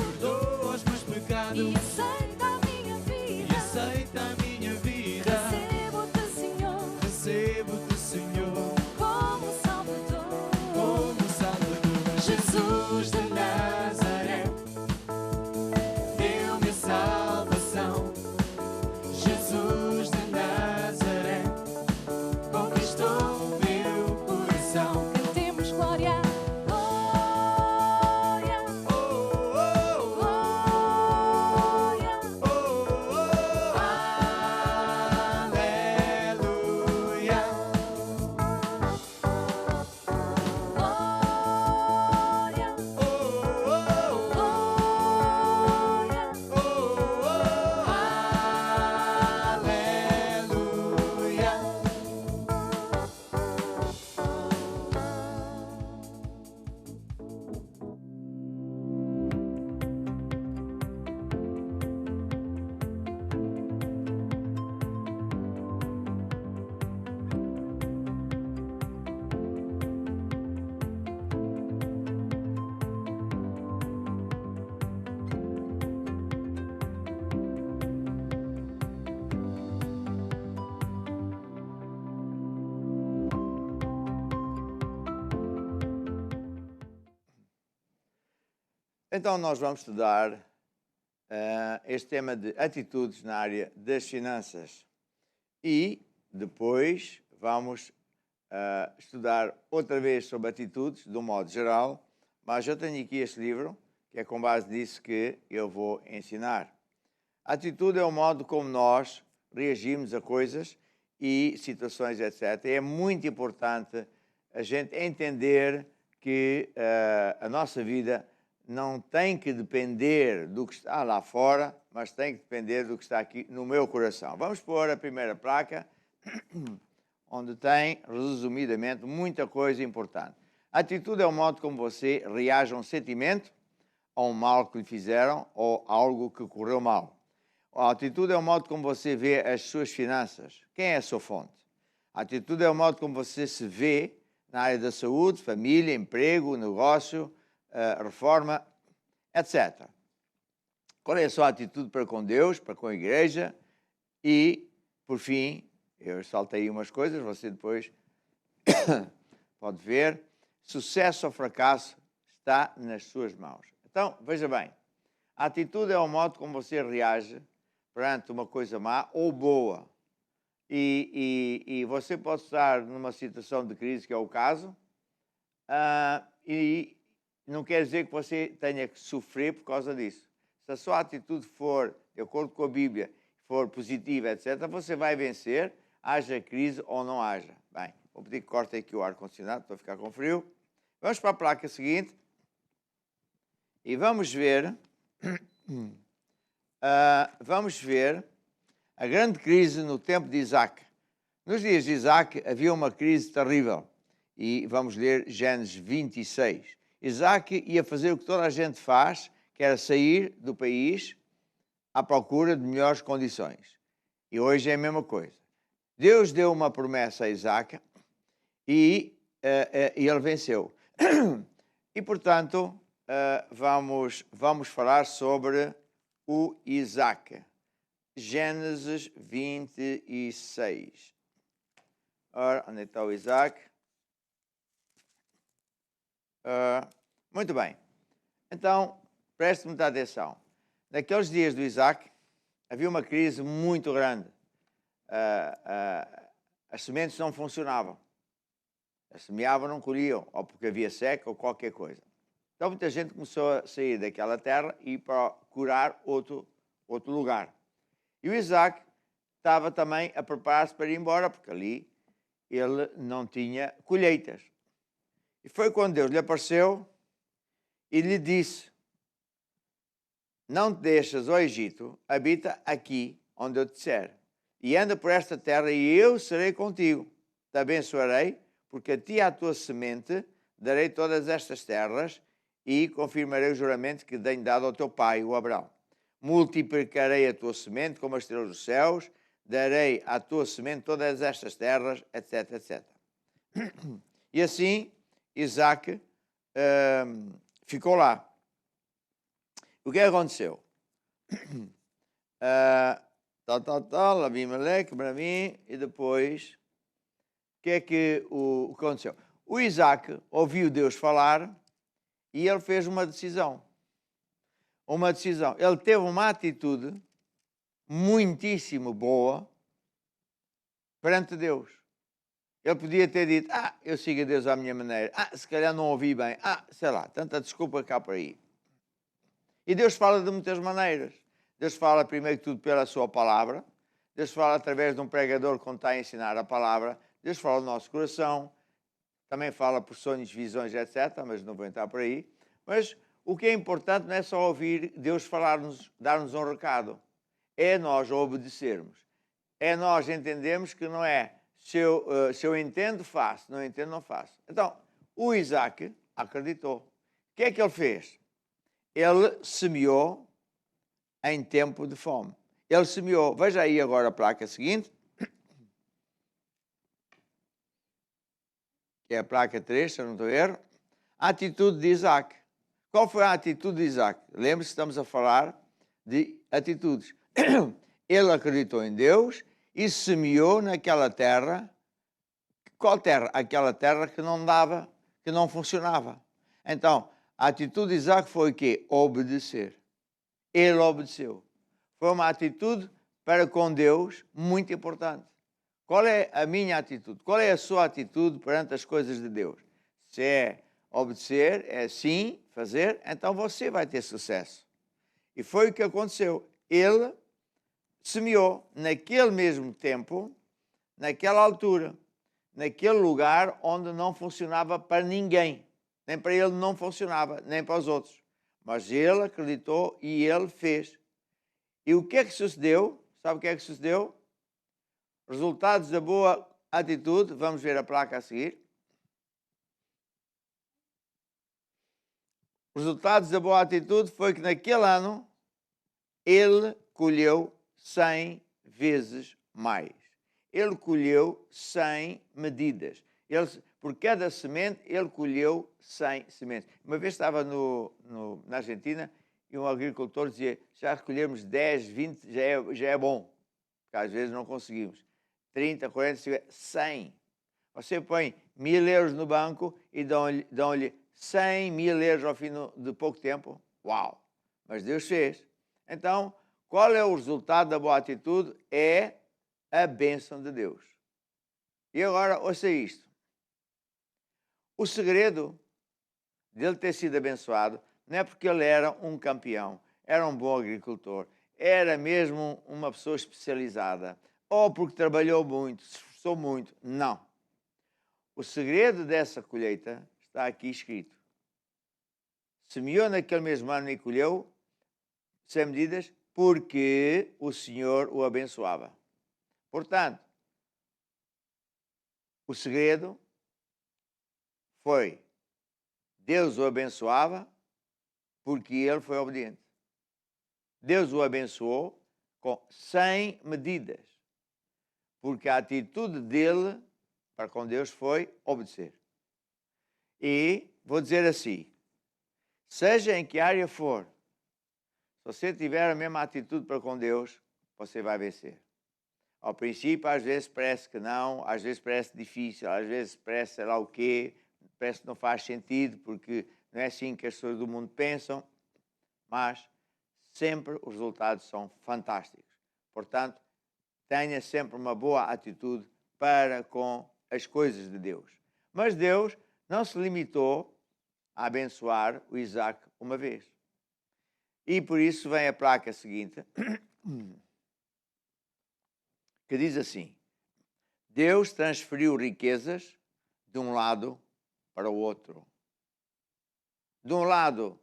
e aceita a minha vida. Recebo-te, Senhor, como Salvador. Jesus de Nazaré deu-me a salvação. Jesus de Nazaré conquistou o meu coração. Cantemos glória, glória, glória, aleluia. Glória, aleluia. Então, nós vamos estudar este tema de atitudes na área das finanças. E depois vamos estudar outra vez sobre atitudes, de um modo geral, mas eu tenho aqui este livro, que é com base nisso que eu vou ensinar. A atitude é o modo como nós reagimos a coisas e situações, etc. É muito importante a gente entender que a nossa vida não tem que depender do que está lá fora, mas tem que depender do que está aqui no meu coração. Vamos pôr a primeira placa, onde tem, resumidamente, muita coisa importante. A atitude é o modo como você reage a um sentimento, a um mal que lhe fizeram ou a algo que correu mal. A atitude é o modo como você vê as suas finanças. Quem é a sua fonte? A atitude é o modo como você se vê na área da saúde, família, emprego, negócio, reforma, etc. Qual é a sua atitude para com Deus, para com a igreja? E, por fim, eu saltei umas coisas, você depois pode ver. Sucesso ou fracasso está nas suas mãos. Então, veja bem, a atitude é o modo como você reage perante uma coisa má ou boa. E você pode estar numa situação de crise, que é o caso, e não quer dizer que você tenha que sofrer por causa disso. Se a sua atitude for de acordo com a Bíblia, for positiva, etc., você vai vencer, haja crise ou não haja. Bem, vou pedir que cortem aqui o ar-condicionado, estou a ficar com frio. Vamos para a placa seguinte e vamos ver, a grande crise no tempo de Isaac. Nos dias de Isaac havia uma crise terrível. E vamos ler Gênesis 26. Isaac ia fazer o que toda a gente faz, que era sair do país à procura de melhores condições. E hoje é a mesma coisa. Deus deu uma promessa a Isaac e ele venceu. E, portanto, vamos falar sobre o Isaac. Gênesis 26. Ora, onde está o Isaac? Muito bem. Então, preste muita atenção. Naqueles dias do Isaac, havia uma crise muito grande. As sementes não funcionavam. As semeavam, não colhiam, ou porque havia seca ou qualquer coisa. Então, muita gente começou a sair daquela terra e ir procurar outro lugar. E o Isaac estava também a preparar-se para ir embora, porque ali ele não tinha colheitas. E foi quando Deus lhe apareceu e lhe disse: não te deixas ao Egito, habita aqui onde eu te disser, e anda por esta terra e eu serei contigo. Te abençoarei, porque a ti e à tua semente darei todas estas terras e confirmarei o juramento que tenho dado ao teu pai, o Abraão. Multiplicarei a tua semente como as estrelas dos céus, darei à tua semente todas estas terras, etc, etc. E assim Isaac ficou lá. O que aconteceu? Abimeleque, para mim, e depois, o que é que aconteceu? O Isaac ouviu Deus falar e ele fez uma decisão. Ele teve uma atitude muitíssimo boa perante Deus. Ele podia ter dito: eu sigo a Deus à minha maneira. Se calhar não ouvi bem. Sei lá, tanta desculpa cá por aí. E Deus fala de muitas maneiras. Deus fala, primeiro de tudo, pela sua palavra. Deus fala através de um pregador quando está a ensinar a palavra. Deus fala no nosso coração. Também fala por sonhos, visões, etc. Mas não vou entrar por aí. Mas o que é importante não é só ouvir Deus falar-nos, dar-nos um recado. É nós obedecermos. É nós entendermos que não é se eu entendo, faço. Não entendo, não faço. Então, o Isaac acreditou. O que é que ele fez? Ele semeou em tempo de fome. Ele semeou. Veja aí agora a placa seguinte. Que é a placa 3, se eu não estou a erro. A atitude de Isaac. Qual foi a atitude de Isaac? Lembre-se, estamos a falar de atitudes. Ele acreditou em Deus e semeou naquela terra. Qual terra? Aquela terra que não dava, que não funcionava. Então, a atitude de Isaac foi o quê? Obedecer. Ele obedeceu. Foi uma atitude para com Deus muito importante. Qual é a minha atitude? Qual é a sua atitude perante as coisas de Deus? Se é obedecer, é sim, fazer, então você vai ter sucesso. E foi o que aconteceu. Ele semeou naquele mesmo tempo, naquela altura, naquele lugar onde não funcionava para ninguém. Nem para ele não funcionava, nem para os outros. Mas ele acreditou e ele fez. E o que é que sucedeu? Sabe o que é que sucedeu? Resultados da boa atitude. Vamos ver a placa a seguir. Resultados da boa atitude foi que naquele ano ele colheu 100 vezes mais. Ele colheu 100 medidas. Por cada semente, ele colheu 100 sementes. Uma vez estava na Argentina e um agricultor dizia: já recolhemos 10, 20, já é bom. Porque às vezes não conseguimos. 30, 40, 50, 100. Você põe 1000 euros no banco e dão-lhe 100 mil euros ao fim de pouco tempo. Uau! Mas Deus fez. Então, qual é o resultado da boa atitude? É a bênção de Deus. E agora, ouça isto. O segredo dele ter sido abençoado não é porque ele era um campeão, era um bom agricultor, era mesmo uma pessoa especializada, ou porque trabalhou muito, se esforçou muito. Não. O segredo dessa colheita está aqui escrito. Semeou naquele mesmo ano e colheu, sem medidas, porque o Senhor o abençoava. Portanto, o segredo foi Deus o abençoava porque ele foi obediente. Deus o abençoou sem medidas, porque a atitude dele para com Deus foi obedecer. E vou dizer assim, seja em que área for, se você tiver a mesma atitude para com Deus, você vai vencer. Ao princípio, às vezes parece que não, às vezes parece difícil, às vezes parece sei lá o quê, parece que não faz sentido, porque não é assim que as pessoas do mundo pensam, mas sempre os resultados são fantásticos. Portanto, tenha sempre uma boa atitude para com as coisas de Deus. Mas Deus não se limitou a abençoar o Isaac uma vez. E por isso vem a placa seguinte, que diz assim, Deus transferiu riquezas de um lado para o outro. De um lado,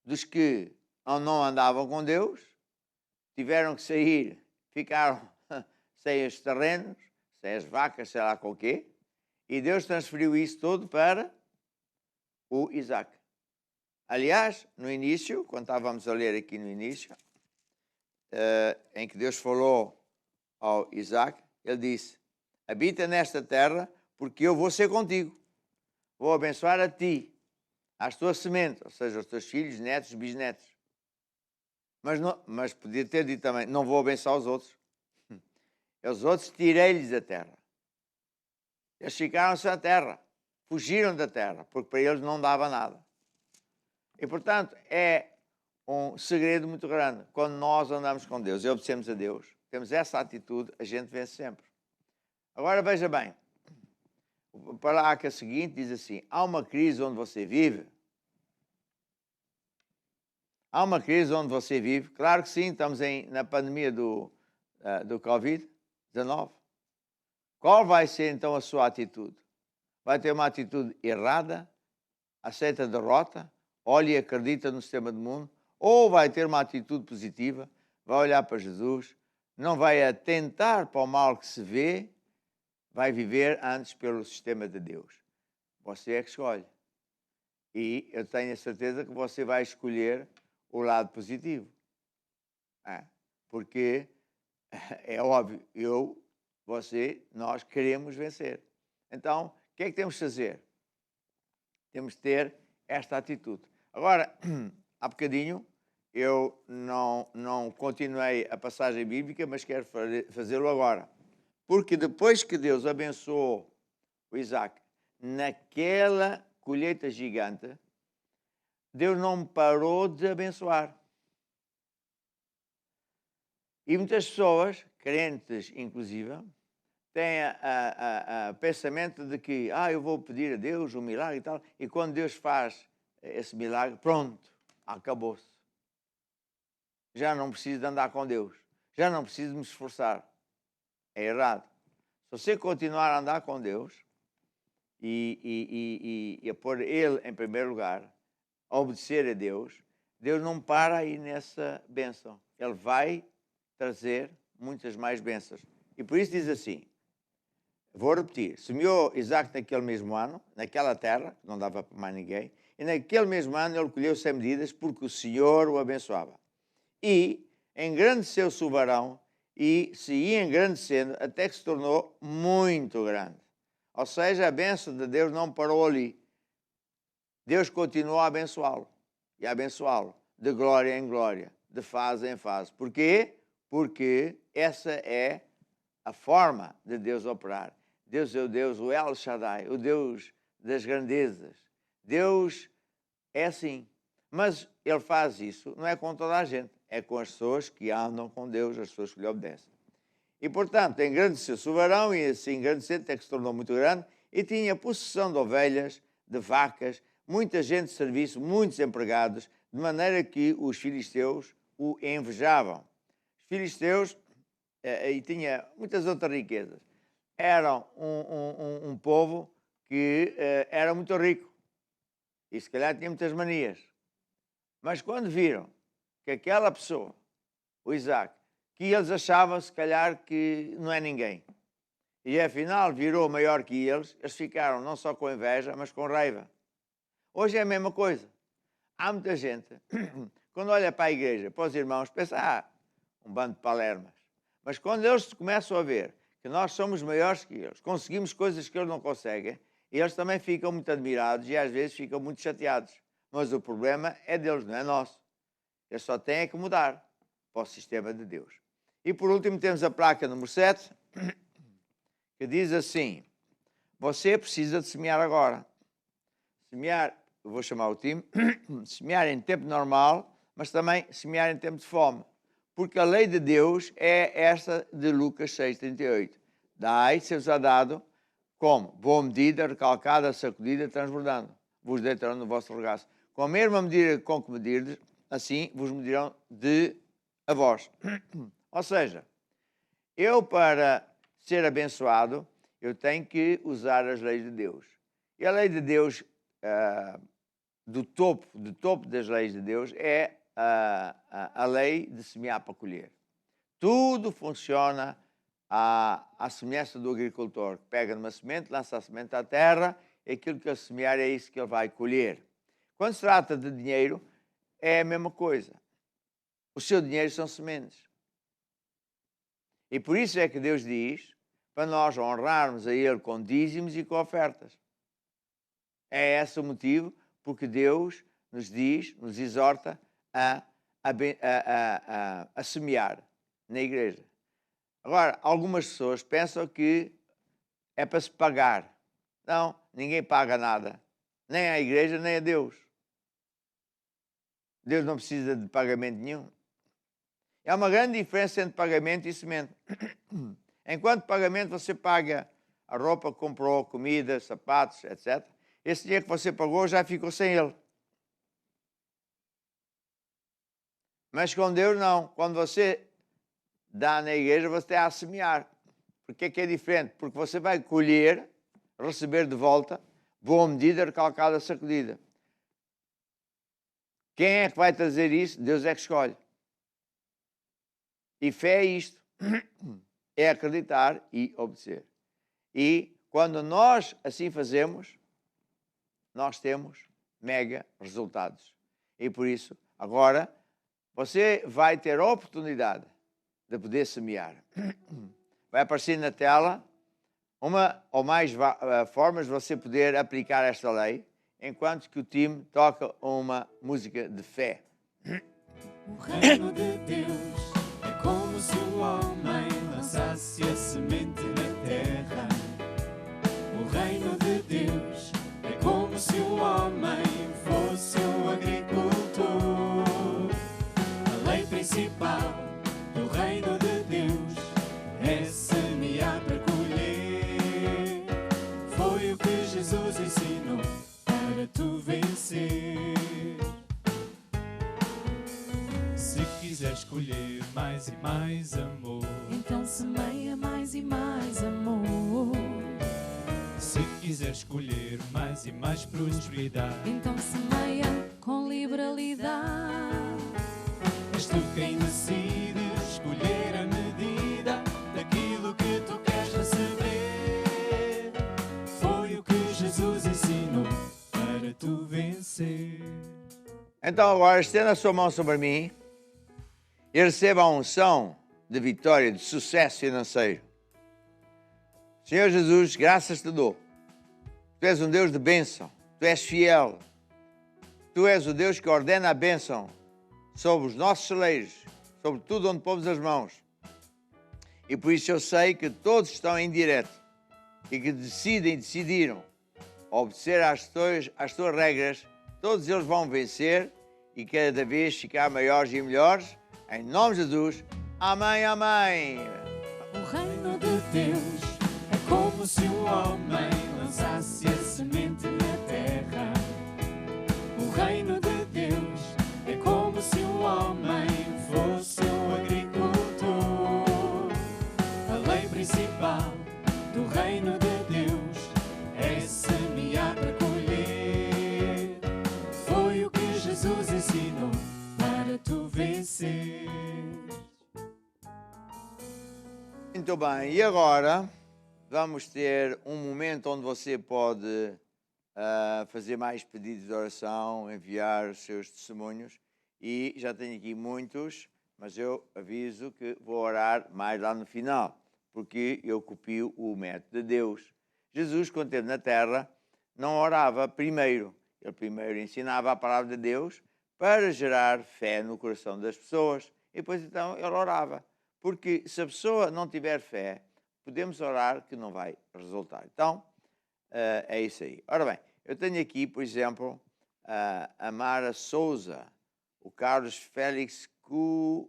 dos que não andavam com Deus, tiveram que sair, ficaram sem os terrenos, sem as vacas, sei lá com o quê, e Deus transferiu isso tudo para o Isaac. Aliás, no início, quando estávamos a ler aqui no início, em que Deus falou ao Isaac, ele disse, habita nesta terra, porque eu vou ser contigo. Vou abençoar a ti, às tuas sementes, ou seja, aos teus filhos, netos, bisnetos. Mas podia ter dito também, não vou abençoar os outros. Os outros tirei-lhes a terra. Eles ficaram sem a terra, fugiram da terra, porque para eles não dava nada. E, portanto, é um segredo muito grande. Quando nós andamos com Deus e obedecemos a Deus, temos essa atitude, a gente vence sempre. Agora, veja bem, a palavra seguinte diz assim, há uma crise onde você vive? Há uma crise onde você vive? Claro que sim, estamos na pandemia do Covid-19. Qual vai ser, então, a sua atitude? Vai ter uma atitude errada, aceita a derrota, olha e acredita no sistema do mundo, ou vai ter uma atitude positiva, vai olhar para Jesus, não vai atentar para o mal que se vê, vai viver antes pelo sistema de Deus. Você é que escolhe. E eu tenho a certeza que você vai escolher o lado positivo. Porque é óbvio, nós queremos vencer. Então, o que é que temos de fazer? Temos de ter esta atitude. Agora, há bocadinho, eu não continuei a passagem bíblica, mas quero fazê-lo agora. Porque depois que Deus abençoou o Isaac naquela colheita gigante, Deus não parou de abençoar. E muitas pessoas, crentes inclusive, têm o pensamento de que eu vou pedir a Deus um milagre e tal, e quando Deus faz esse milagre, pronto, acabou-se. Já não preciso de andar com Deus, já não preciso de me esforçar. É errado. Se você continuar a andar com Deus e a pôr Ele em primeiro lugar, a obedecer a Deus, Deus não para aí nessa bênção. Ele vai trazer muitas mais bênçãos. E por isso diz assim, vou repetir, semeou Isaac naquele mesmo ano, naquela terra, não dava para mais ninguém, e naquele mesmo ano ele colheu sem medidas, porque o Senhor o abençoava. E engrandeceu-se o varão, e se ia engrandecendo, até que se tornou muito grande. Ou seja, a bênção de Deus não parou ali. Deus continuou a abençoá-lo, e a abençoá-lo, de glória em glória, de fase em fase. Porquê? Porque essa é a forma de Deus operar. Deus é o Deus, o El Shaddai, o Deus das grandezas. Deus é assim. Mas Ele faz isso, não é com toda a gente, é com as pessoas que andam com Deus, as pessoas que lhe obedecem. E, portanto, engrandeceu-se o varão, e assim engrandecendo, até que se tornou muito grande, e tinha possessão de ovelhas, de vacas, muita gente de serviço, muitos empregados, de maneira que os filisteus o invejavam. Os filisteus, e tinha muitas outras riquezas, eram um povo que era muito rico e se calhar tinha muitas manias. Mas quando viram que aquela pessoa, o Isaac, que eles achavam se calhar que não é ninguém, e afinal virou maior que eles ficaram não só com inveja, mas com raiva. Hoje é a mesma coisa. Há muita gente, quando olha para a igreja, para os irmãos, pensa, um bando de palermas. Mas quando eles começam a ver que nós somos maiores que eles, conseguimos coisas que eles não conseguem, eles também ficam muito admirados e às vezes ficam muito chateados. Mas o problema é deles, não é nosso. Eles só têm que mudar para o sistema de Deus. E por último temos a placa número 7, que diz assim, você precisa de semear agora. Semear, eu vou chamar o time, semear em tempo normal, mas também semear em tempo de fome. Porque a lei de Deus é esta de Lucas 6,38. Dai, ser-vos-á dado, como boa medida, recalcada, sacudida, transbordando. Vos deitarão no vosso regaço. Com a mesma medida com que medirdes, assim vos medirão de a vós. Ou seja, eu para ser abençoado, eu tenho que usar as leis de Deus. E a lei de Deus, do topo das leis de Deus, é a lei de semear para colher. Tudo funciona à semelhança do agricultor, que pega numa semente, lança a semente à terra, e aquilo que ele semear é isso que ele vai colher. Quando se trata de dinheiro, é a mesma coisa. O seu dinheiro são sementes. E por isso é que Deus diz para nós honrarmos a Ele com dízimos e com ofertas. É esse o motivo porque Deus nos diz, nos exorta a semear na igreja. Agora, algumas pessoas pensam que é para se pagar. Não, ninguém paga nada. Nem à igreja, nem a Deus. Deus não precisa de pagamento nenhum. É uma grande diferença entre pagamento e semente. Enquanto pagamento você paga a roupa que comprou, comida, sapatos, etc. Esse dinheiro que você pagou já ficou sem ele. Mas com Deus não. Quando você dá na igreja, você está a semear. Por que é diferente? Porque você vai colher, receber de volta, boa medida, recalcada, sacudida. Quem é que vai trazer isso? Deus é que escolhe. E fé é isto. É acreditar e obedecer. E quando nós assim fazemos, nós temos mega resultados. E por isso, agora, você vai ter a oportunidade de poder semear. Vai aparecer na tela uma ou mais formas de você poder aplicar esta lei, enquanto que o time toca uma música de fé. O reino de Deus é como se um homem lançasse a semente na terra. O reino de Deus é como se um homem fosse um agricultor. A lei principal do reino de Deus é semear para colher. Foi o que Jesus ensinou para tu vencer. Se quiseres escolher mais e mais amor, então semeia mais e mais amor. Se quiseres escolher mais e mais prosperidade, então semeia com liberalidade. És tu quem decide escolher a medida daquilo que tu queres receber. Foi o que Jesus ensinou para tu vencer. Então agora estenda a sua mão sobre mim e receba a unção de vitória, de sucesso financeiro. Senhor Jesus, graças te dou. Tu és um Deus de bênção, tu és fiel. Tu és o Deus que ordena a bênção sobre os nossos celeiros, sobre tudo onde pomos as mãos. E por isso eu sei que todos estão em direto e que decidiram obedecer às tuas regras. Todos eles vão vencer e cada vez ficar maiores e melhores. Em nome de Jesus. Amém, amém. O reino de Deus é como se um homem lançasse a semente na terra. O reino de Deus é como se um homem fosse um agricultor. principal do reino de Deus é semear para colher. Foi o que Jesus ensinou para tu vencer. Muito bem, e agora vamos ter um momento onde você pode fazer mais pedidos de oração, enviar os seus testemunhos. E já tenho aqui muitos, mas eu aviso que vou orar mais lá no final, porque eu copio o método de Deus. Jesus, quando esteve na terra, não orava primeiro. Ele primeiro ensinava a palavra de Deus para gerar fé no coração das pessoas. E depois, então, ele orava. Porque se a pessoa não tiver fé, podemos orar que não vai resultar. Então, é isso aí. Ora bem, eu tenho aqui, por exemplo, a Mara Souza, o Carlos Félix Cubeliua,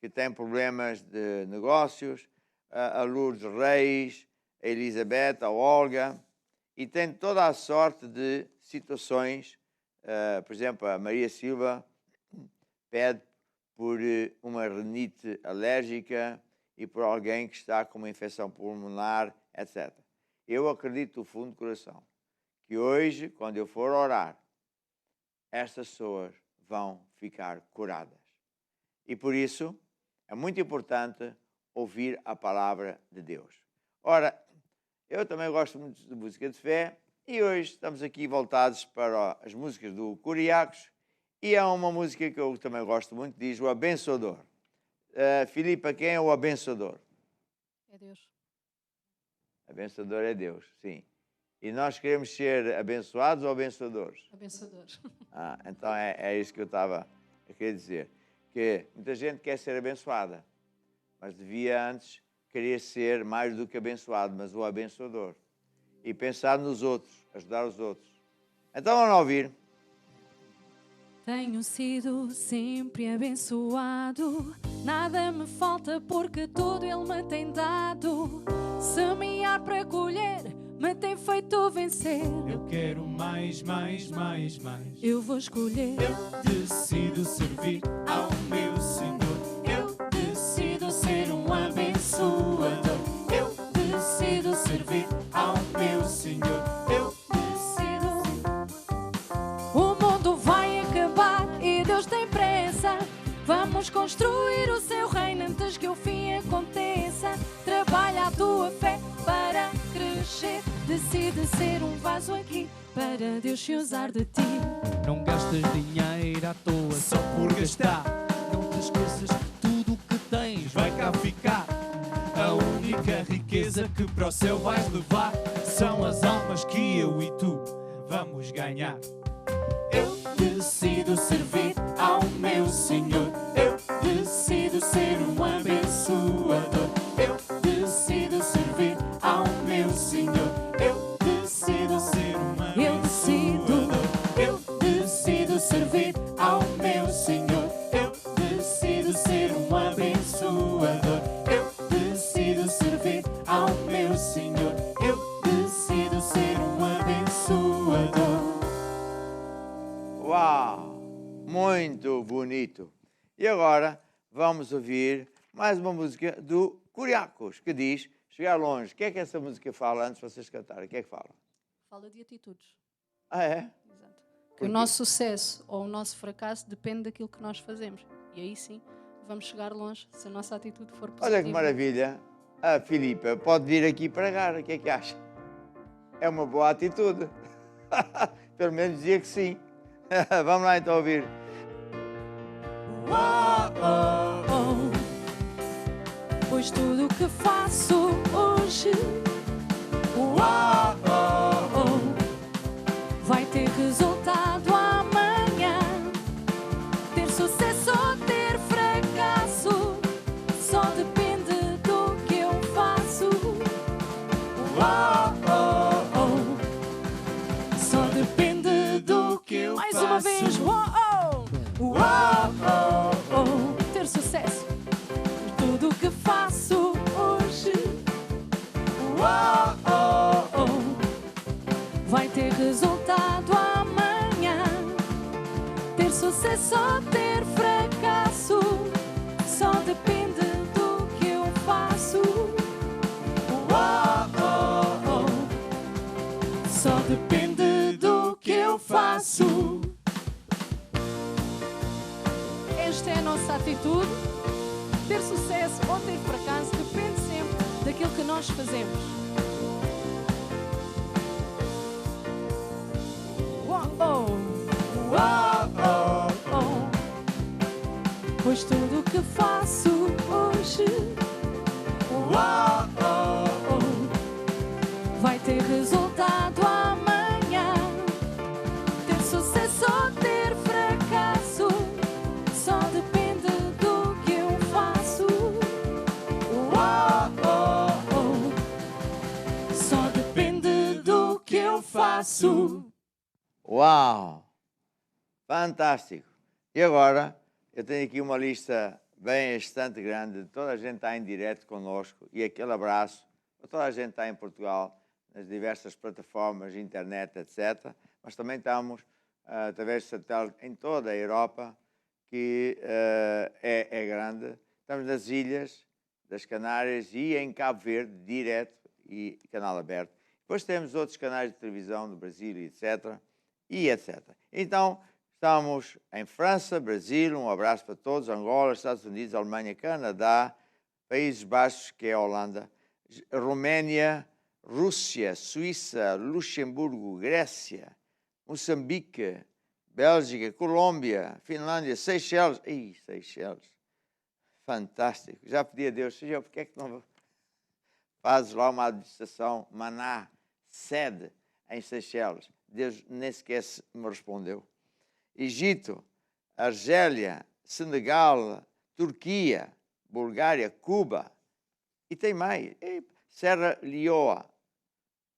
que tem problemas de negócios, a Lourdes Reis, a Elizabeth, a Olga, e tem toda a sorte de situações. Por exemplo, a Maria Silva pede por uma rinite alérgica e por alguém que está com uma infecção pulmonar, etc. Eu acredito do fundo do coração que hoje, quando eu for orar, estas pessoas vão ficar curadas. E por isso, é muito importante ouvir a palavra de Deus. Ora, eu também gosto muito de música de fé e hoje estamos aqui voltados para as músicas do Curiacos e há uma música que eu também gosto muito, diz o Abençoador. Filipa, quem é o Abençoador? É Deus. Abençoador é Deus, sim. E nós queremos ser abençoados ou abençoadores? Abençoadores. Então é isso que eu estava a querer dizer. Que muita gente quer ser abençoada, mas devia antes querer ser mais do que abençoado, mas o abençoador. E pensar nos outros, ajudar os outros. Então vamos ouvir. Tenho sido sempre abençoado, nada me falta porque tudo Ele me tem dado. Semear para colher me tem feito vencer. Eu quero mais. Eu vou escolher. Eu decido servir ao meu Senhor. Eu decido ser um abençoador. Eu decido servir ao meu Senhor. Eu decido. O mundo vai acabar e Deus tem pressa. Vamos construir o seu reino antes que o fim aconteça. Trabalha a tua fé para crescer. Decide ser um vaso aqui para Deus se usar de ti. Não gastas dinheiro à toa só por gastar. Não te esqueças que tudo o que tens vai cá ficar. A única riqueza que para o céu vais levar são as almas que eu e tu vamos ganhar. Eu decido servir ao meu Senhor. Eu decido ser um abençoador. Eu decido servir ao meu Senhor. Eu decido ser um abençoador. Eu decido servir ao meu Senhor. Eu decido ser um abençoador. Eu decido servir ao meu Senhor. Eu decido ser um abençoador. Uau! Muito bonito. E agora vamos ouvir mais uma música do Curiacos, que diz Chegar Longe. O que é que essa música fala antes de vocês cantarem? O que é que fala? Fala de atitudes. Ah, é? Exato. Que o nosso sucesso ou o nosso fracasso depende daquilo que nós fazemos. E aí sim, vamos chegar longe se a nossa atitude for positiva. Olha que maravilha. A Filipa pode vir aqui pregar. O que é que acha? É uma boa atitude. Pelo menos dizia que sim. Vamos lá então ouvir. Pois tudo o que faço hoje vai ter resultado amanhã. Ter sucesso ou ter fracasso só depende do que eu faço. Só depende do que eu faço. Mais uma vez. Ter sucesso. Tudo o que faço hoje vai ter resultado amanhã. Ter sucesso ou ter fracasso só depende esta é a nossa atitude. Ter sucesso ou ter fracasso depende sempre daquilo que nós fazemos. Pois tudo o que faço hoje vai ter resultado amanhã. Ter sucesso ou ter fracasso só depende do que eu faço. Só depende do que eu faço. Uau! Fantástico! E agora, eu tenho aqui uma lista bastante grande de toda a gente que está em direto connosco e aquele abraço para toda a gente que está em Portugal, nas diversas plataformas, internet, etc. Mas também estamos, através de satélite, em toda a Europa, que é grande. Estamos nas Ilhas das Canárias e em Cabo Verde, direto e canal aberto. Depois temos outros canais de televisão do Brasil, etc. E etc. Então, estamos em França, Brasil, um abraço para todos, Angola, Estados Unidos, Alemanha, Canadá, Países Baixos, que é a Holanda, Roménia, Rússia, Suíça, Luxemburgo, Grécia, Moçambique, Bélgica, Colômbia, Finlândia, Seychelles. Ih, Seychelles. Fantástico. Já pedi a Deus, Senhor, porque é que não fazes lá uma administração, Maná, sede em Seychelles? Deus nem sequer me respondeu. Egito, Argélia, Senegal, Turquia, Bulgária, Cuba. E tem mais. Serra Leoa,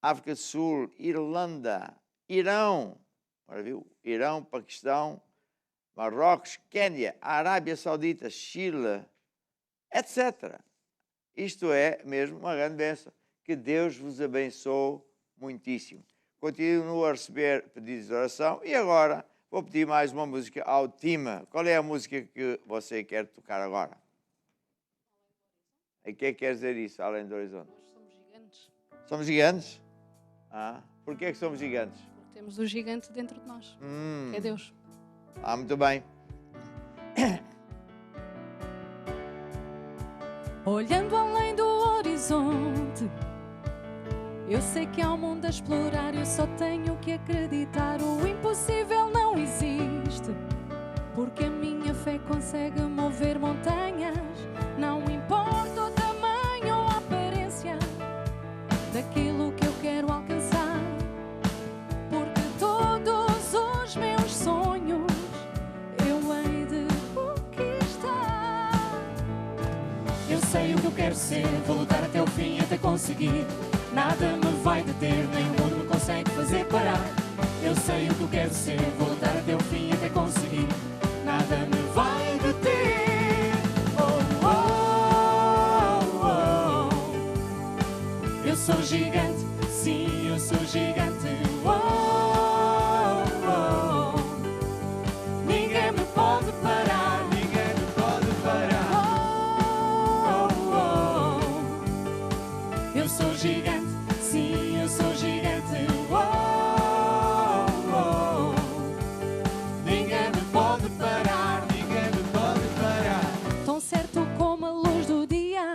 África do Sul, Irlanda, Irão. Agora viu? Irão, Paquistão, Marrocos, Quênia, Arábia Saudita, Chile, etc. Isto é mesmo uma grande bênção. Que Deus vos abençoe muitíssimo. Continuo a receber pedidos de oração e agora vou pedir mais uma música ao Tima. Qual é a música que você quer tocar agora? E o que é que quer dizer isso, além do horizonte? Nós somos gigantes. Somos gigantes? Porquê é que somos gigantes? Porque temos o gigante dentro de nós, que é Deus. Muito bem. Olhando além do horizonte, eu sei que há um mundo a explorar, eu só tenho que acreditar. O impossível não existe, porque a minha fé consegue mover montanhas. Não importa o tamanho ou a aparência daquilo que eu quero alcançar, porque todos os meus sonhos eu hei de conquistar. Eu sei o que eu quero ser, vou lutar até o fim, até conseguir. Nada me vai deter, nem o mundo me consegue fazer parar. Eu sei o que eu quero ser, vou lutar até o fim, até conseguir. Nada me vai deter. Eu sou gigante, sim, eu sou gigante. Ninguém me pode parar, ninguém me pode parar. Eu sou gigante, sim, eu sou gigante. Ninguém me pode parar, ninguém me pode parar. Tão certo como a luz do dia,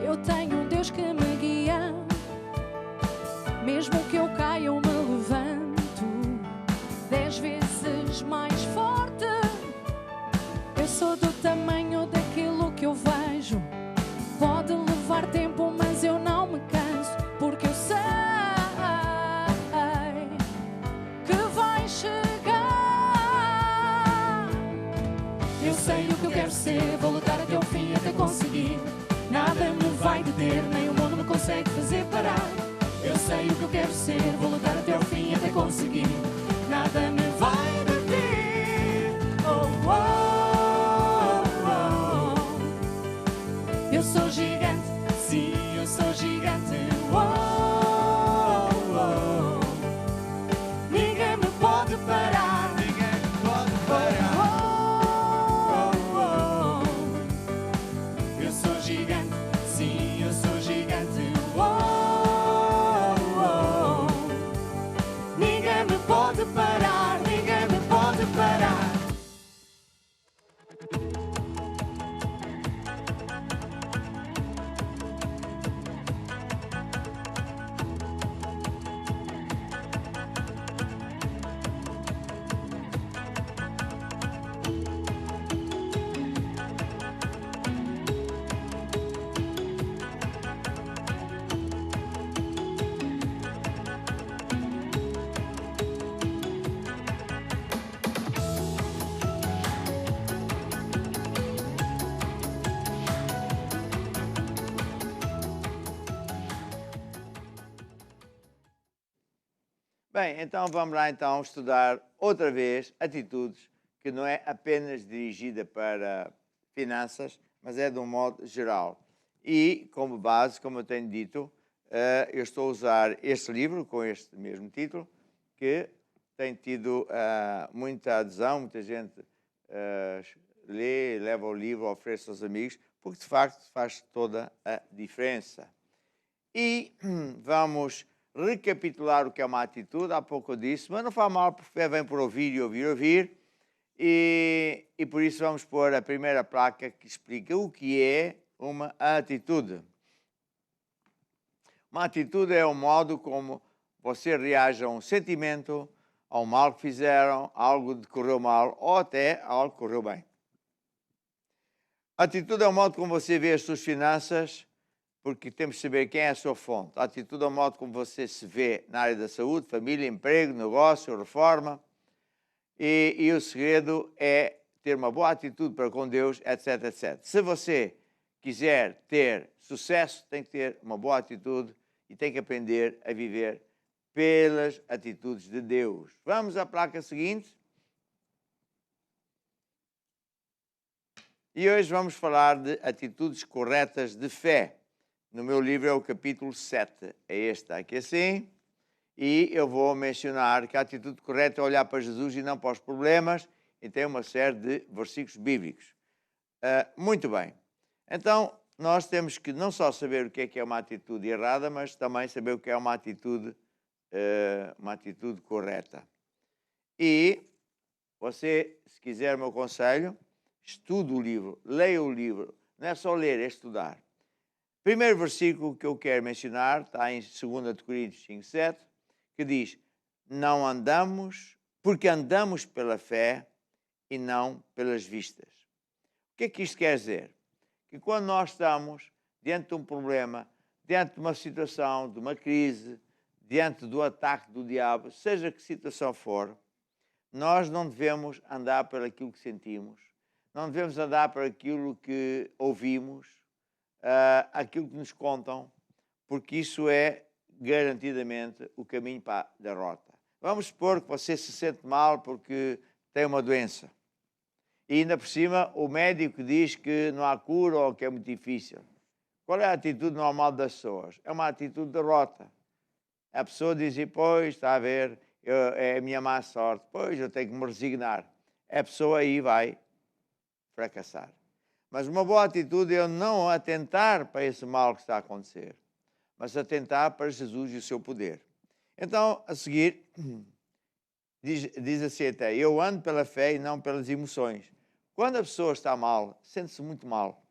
eu tenho um Deus que me guia. Mesmo que eu caia, eu me levanto 10 vezes mais forte. Eu sou do tamanho daquilo que eu vejo. Pode levar tempo, mas eu não me canso, porque eu sei que vai chegar. Eu sei o que eu quero ser, vou lutar até o fim, até conseguir. Nada me vai deter, nem o mundo me consegue fazer parar. Eu sei o que eu quero ser, vou lutar até o fim, até conseguir. Nada me vai deter. Eu sou gigante, sim, eu sou gigante. Ninguém me pode parar, ninguém me pode parar. Eu sou gigante, sim, eu sou gigante. Ninguém me pode parar, ninguém me pode parar. Bem, então vamos lá então estudar outra vez atitudes que não é apenas dirigida para finanças, mas é de um modo geral. E, como base, como eu tenho dito, eu estou a usar este livro com este mesmo título, que tem tido muita adesão, muita gente lê, leva o livro, oferece aos amigos, porque de facto faz toda a diferença. E vamos recapitular o que é uma atitude. Há pouco eu disse, mas não faz mal, porque fé vem por ouvir e ouvir, ouvir. E por isso vamos pôr a primeira placa que explica o que é uma atitude. Uma atitude é o modo como você reage a um sentimento, a um mal que fizeram, a algo que correu mal ou até a algo que correu bem. A atitude é o modo como você vê as suas finanças, porque temos de saber quem é a sua fonte. A atitude é o modo como você se vê na área da saúde, família, emprego, negócio, reforma. E o segredo é ter uma boa atitude para com Deus, etc, etc. Se você quiser ter sucesso, tem que ter uma boa atitude e tem que aprender a viver pelas atitudes de Deus. Vamos à placa seguinte. E hoje vamos falar de atitudes corretas de fé. No meu livro é o capítulo 7. É este aqui assim. E eu vou mencionar que a atitude correta é olhar para Jesus e não para os problemas. E tem uma série de versículos bíblicos. Muito bem. Então, nós temos que não só saber o que é uma atitude errada, mas também saber o que é uma atitude correta. E você, se quiser o meu conselho, estude o livro, leia o livro. Não é só ler, é estudar. Primeiro versículo que eu quero mencionar está em 2 Coríntios 5:7, que diz: não andamos, porque andamos pela fé e não pelas vistas. O que é que isto quer dizer? Que quando nós estamos diante de um problema, diante de uma situação, de uma crise, diante do ataque do diabo, seja que situação for, nós não devemos andar por aquilo que sentimos, não devemos andar por aquilo que ouvimos, aquilo que nos contam, porque isso é garantidamente o caminho para a derrota. Vamos supor que você se sente mal porque tem uma doença. E ainda por cima o médico diz que não há cura ou que é muito difícil. Qual é a atitude normal das pessoas? É uma atitude de derrota. A pessoa diz, pois, está a ver, é a minha má sorte, pois eu tenho que me resignar. A pessoa aí vai fracassar. Mas uma boa atitude é não atentar para esse mal que está a acontecer, mas atentar para Jesus e o seu poder. Então, a seguir, diz assim até, eu ando pela fé e não pelas emoções. Quando a pessoa está mal, sente-se muito mal.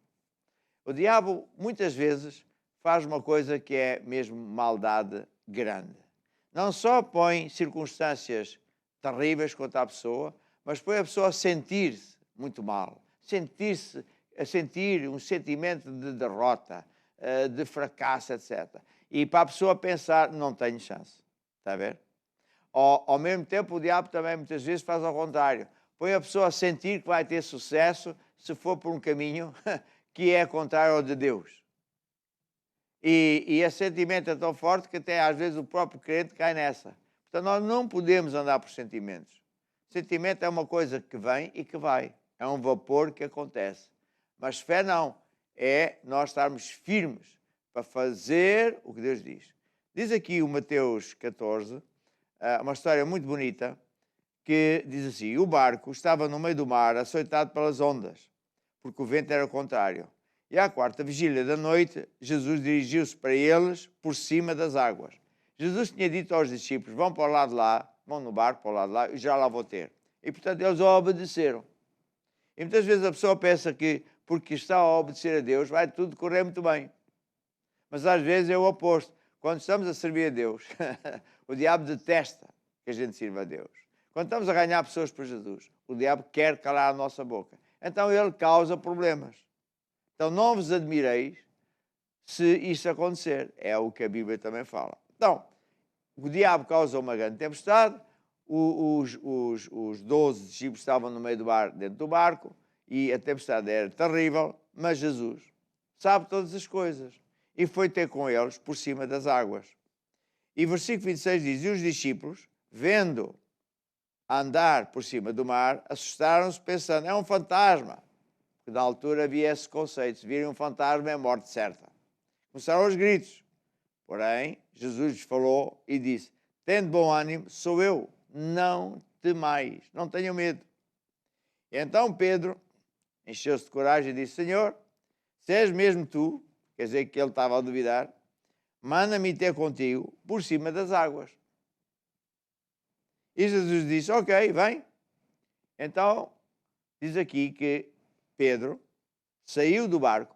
O diabo, muitas vezes, faz uma coisa que é mesmo maldade grande. Não só põe circunstâncias terríveis contra a pessoa, mas põe a pessoa a sentir-se muito mal. A sentir um sentimento de derrota, de fracasso, etc. E para a pessoa pensar, não tenho chance. Está a ver? Ao mesmo tempo, o diabo também muitas vezes faz ao contrário. Põe a pessoa a sentir que vai ter sucesso se for por um caminho que é contrário ao de Deus. E esse sentimento é tão forte que até às vezes o próprio crente cai nessa. Portanto, nós não podemos andar por sentimentos. Sentimento é uma coisa que vem e que vai. É um vapor que acontece. Mas fé não. É nós estarmos firmes para fazer o que Deus diz. Diz aqui o Mateus 14, uma história muito bonita, que diz assim, o barco estava no meio do mar, açoitado pelas ondas, porque o vento era contrário. E à quarta vigília da noite, Jesus dirigiu-se para eles por cima das águas. Jesus tinha dito aos discípulos, vão para o lado de lá, vão no barco para o lado de lá, e já lá vou ter. E portanto eles obedeceram. E muitas vezes a pessoa pensa que porque está a obedecer a Deus vai tudo correr muito bem. Mas às vezes é o oposto. Quando estamos a servir a Deus, o diabo detesta que a gente sirva a Deus. Quando estamos a ganhar pessoas para Jesus, o diabo quer calar a nossa boca. Então ele causa problemas. Então não vos admireis se isso acontecer. É o que a Bíblia também fala. Então, o diabo causou uma grande tempestade, os 12 discípulos estavam no meio do bar, dentro do barco, e a tempestade era terrível, mas Jesus sabe todas as coisas e foi ter com eles por cima das águas. E versículo 26 diz, e os discípulos, vendo andar por cima do mar, assustaram-se pensando, é um fantasma. Porque na altura havia esse conceito, se virem um fantasma é morte certa. Começaram os gritos. Porém, Jesus lhes falou e disse, tende bom ânimo, sou eu, não temais, não tenham medo. E então Pedro encheu-se de coragem e disse, Senhor, se és mesmo tu, quer dizer que ele estava a duvidar, manda-me ter contigo por cima das águas. E Jesus disse, ok, vem. Então, diz aqui que Pedro saiu do barco,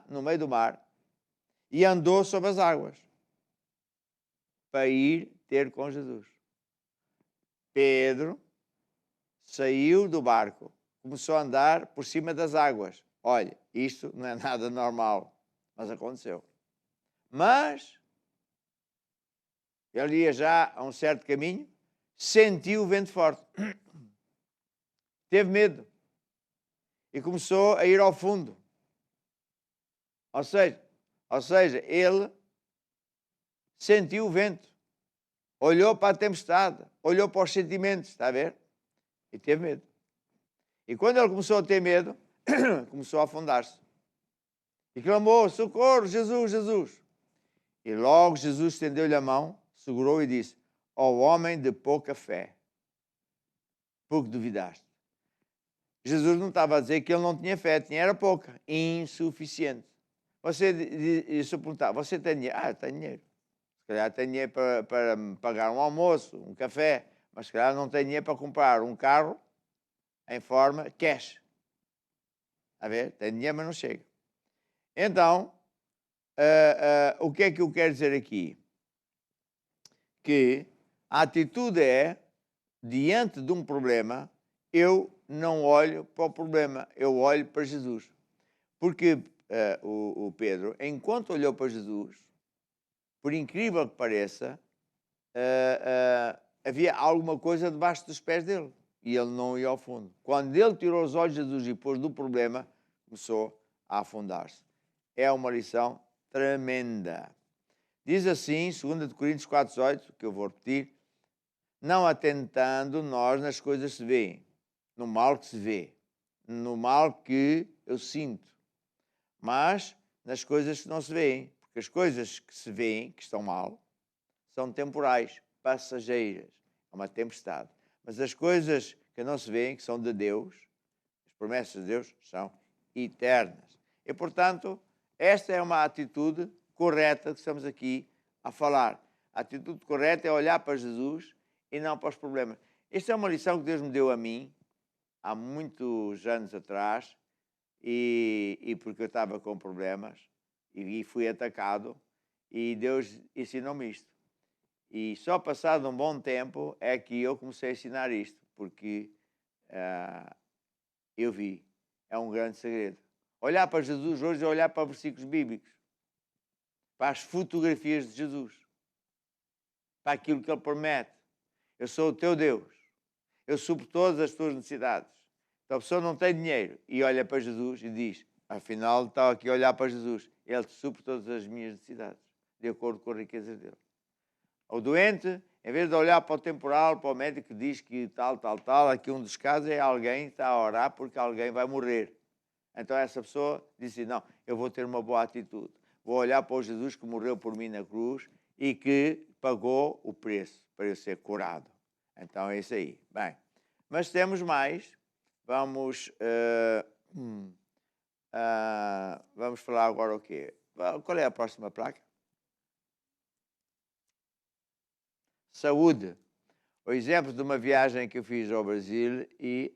no meio do mar, e andou sobre as águas para ir ter com Jesus. Pedro saiu do barco, começou a andar por cima das águas. Olha, isto não é nada normal, mas aconteceu. Mas ele ia já a um certo caminho, sentiu o vento forte. Teve medo e começou a ir ao fundo. Ou seja, ele sentiu o vento, olhou para a tempestade, olhou para os sentimentos, está a ver? E teve medo. E quando ele começou a ter medo, começou a afundar-se. E clamou, socorro, Jesus, Jesus. E logo Jesus estendeu-lhe a mão, segurou e disse, ó homem de pouca fé, por que duvidaste? Jesus não estava a dizer que ele não tinha fé, era pouca, insuficiente. Se eu perguntar, você tem dinheiro? Ah, eu tenho dinheiro. Se calhar tem dinheiro para pagar um almoço, um café, mas se calhar não tem dinheiro para comprar um carro em forma cash. A ver, tem dinheiro, mas não chega. Então, o que é que eu quero dizer aqui? Que a atitude é, diante de um problema, eu não olho para o problema, eu olho para Jesus. Porque o Pedro, enquanto olhou para Jesus, por incrível que pareça, havia alguma coisa debaixo dos pés dele. E ele não ia ao fundo. Quando ele tirou os olhos de Jesus e pôs do problema, começou a afundar-se. É uma lição tremenda. Diz assim, 2 Coríntios 4,18, que eu vou repetir, não atentando nós nas coisas que se vêem, no mal que se vê, no mal que eu sinto, mas nas coisas que não se veem, porque as coisas que se veem, que estão mal, são temporais, passageiras, é uma tempestade. Mas as coisas que não se veem, que são de Deus, as promessas de Deus são eternas. E, portanto, esta é uma atitude correta que estamos aqui a falar. A atitude correta é olhar para Jesus e não para os problemas. Esta é uma lição que Deus me deu a mim, há muitos anos atrás, e porque eu estava com problemas, e fui atacado, e Deus ensinou-me isto. E só passado um bom tempo é que eu comecei a ensinar isto, porque eu vi, é um grande segredo. Olhar para Jesus hoje é olhar para versículos bíblicos, para as fotografias de Jesus, para aquilo que Ele promete. Eu sou o teu Deus, eu supro todas as tuas necessidades. Então a pessoa não tem dinheiro e olha para Jesus e diz, afinal está aqui a olhar para Jesus, Ele te supre todas as minhas necessidades, de acordo com as riquezas dele. O doente, em vez de olhar para o temporal, para o médico que diz que tal, aqui um dos casos é alguém que está a orar porque alguém vai morrer. Então essa pessoa disse, não, eu vou ter uma boa atitude. Vou olhar para o Jesus que morreu por mim na cruz e que pagou o preço para eu ser curado. Então é isso aí. Bem, mas temos mais. Vamos falar agora o quê? Qual é a próxima placa? Saúde. O exemplo de uma viagem que eu fiz ao Brasil e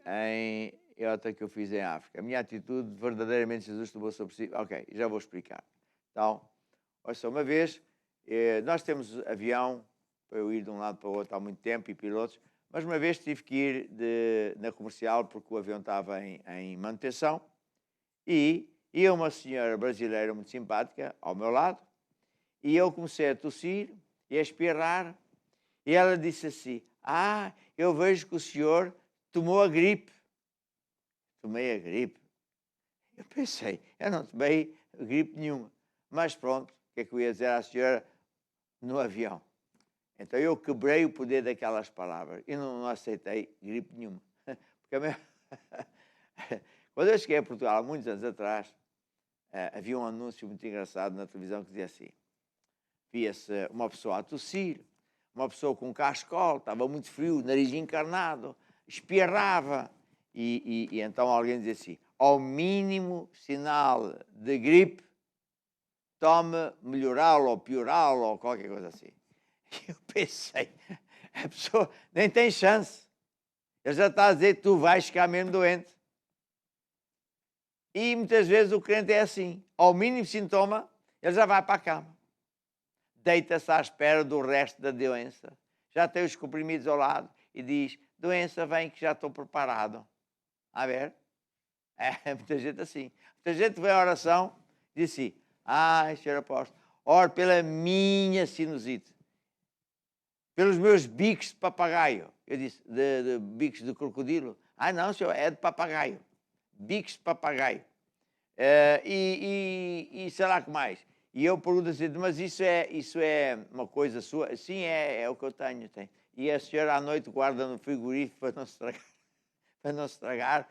outra que eu fiz em África. A minha atitude, verdadeiramente, Jesus tomou sobre si. Ok, já vou explicar. Então, olha só, uma vez, nós temos avião para eu ir de um lado para o outro há muito tempo e pilotos, mas uma vez tive que ir na comercial porque o avião estava em manutenção e ia uma senhora brasileira muito simpática ao meu lado e eu comecei a tossir e a espirrar e ela disse assim, eu vejo que o senhor tomou a gripe. Tomei a gripe. Eu pensei, eu não tomei gripe nenhuma. Mas pronto, o que é que eu ia dizer à senhora no avião? Então eu quebrei o poder daquelas palavras e não aceitei gripe nenhuma. Porque quando eu cheguei a Portugal, há muitos anos atrás, havia um anúncio muito engraçado na televisão que dizia assim: via-se uma pessoa a tossir, uma pessoa com cascol, estava muito frio, nariz encarnado, espirrava. E então alguém dizia assim: ao mínimo sinal de gripe, tome melhorá-lo ou piorá-lo ou qualquer coisa assim. E eu pensei, a pessoa nem tem chance. Ele já está a dizer que tu vais ficar mesmo doente. E muitas vezes o crente é assim. Ao mínimo sintoma, ele já vai para a cama. Deita-se à espera do resto da doença. Já tem os comprimidos ao lado e diz: doença, vem que já estou preparado. A ver? É, muita gente assim. Muita gente vem à oração e diz assim: ai, senhor apóstolo, ore pela minha sinusite, pelos meus bicos de papagaio. Eu disse: de bicos de crocodilo? Ah, não, senhor, é de papagaio. Bicos de papagaio. E sei lá o que mais. E eu pergunto assim: mas isso é uma coisa sua? Sim, é o que eu tenho. E a senhora à noite guarda no frigorífico para não estragar. Para não estragar.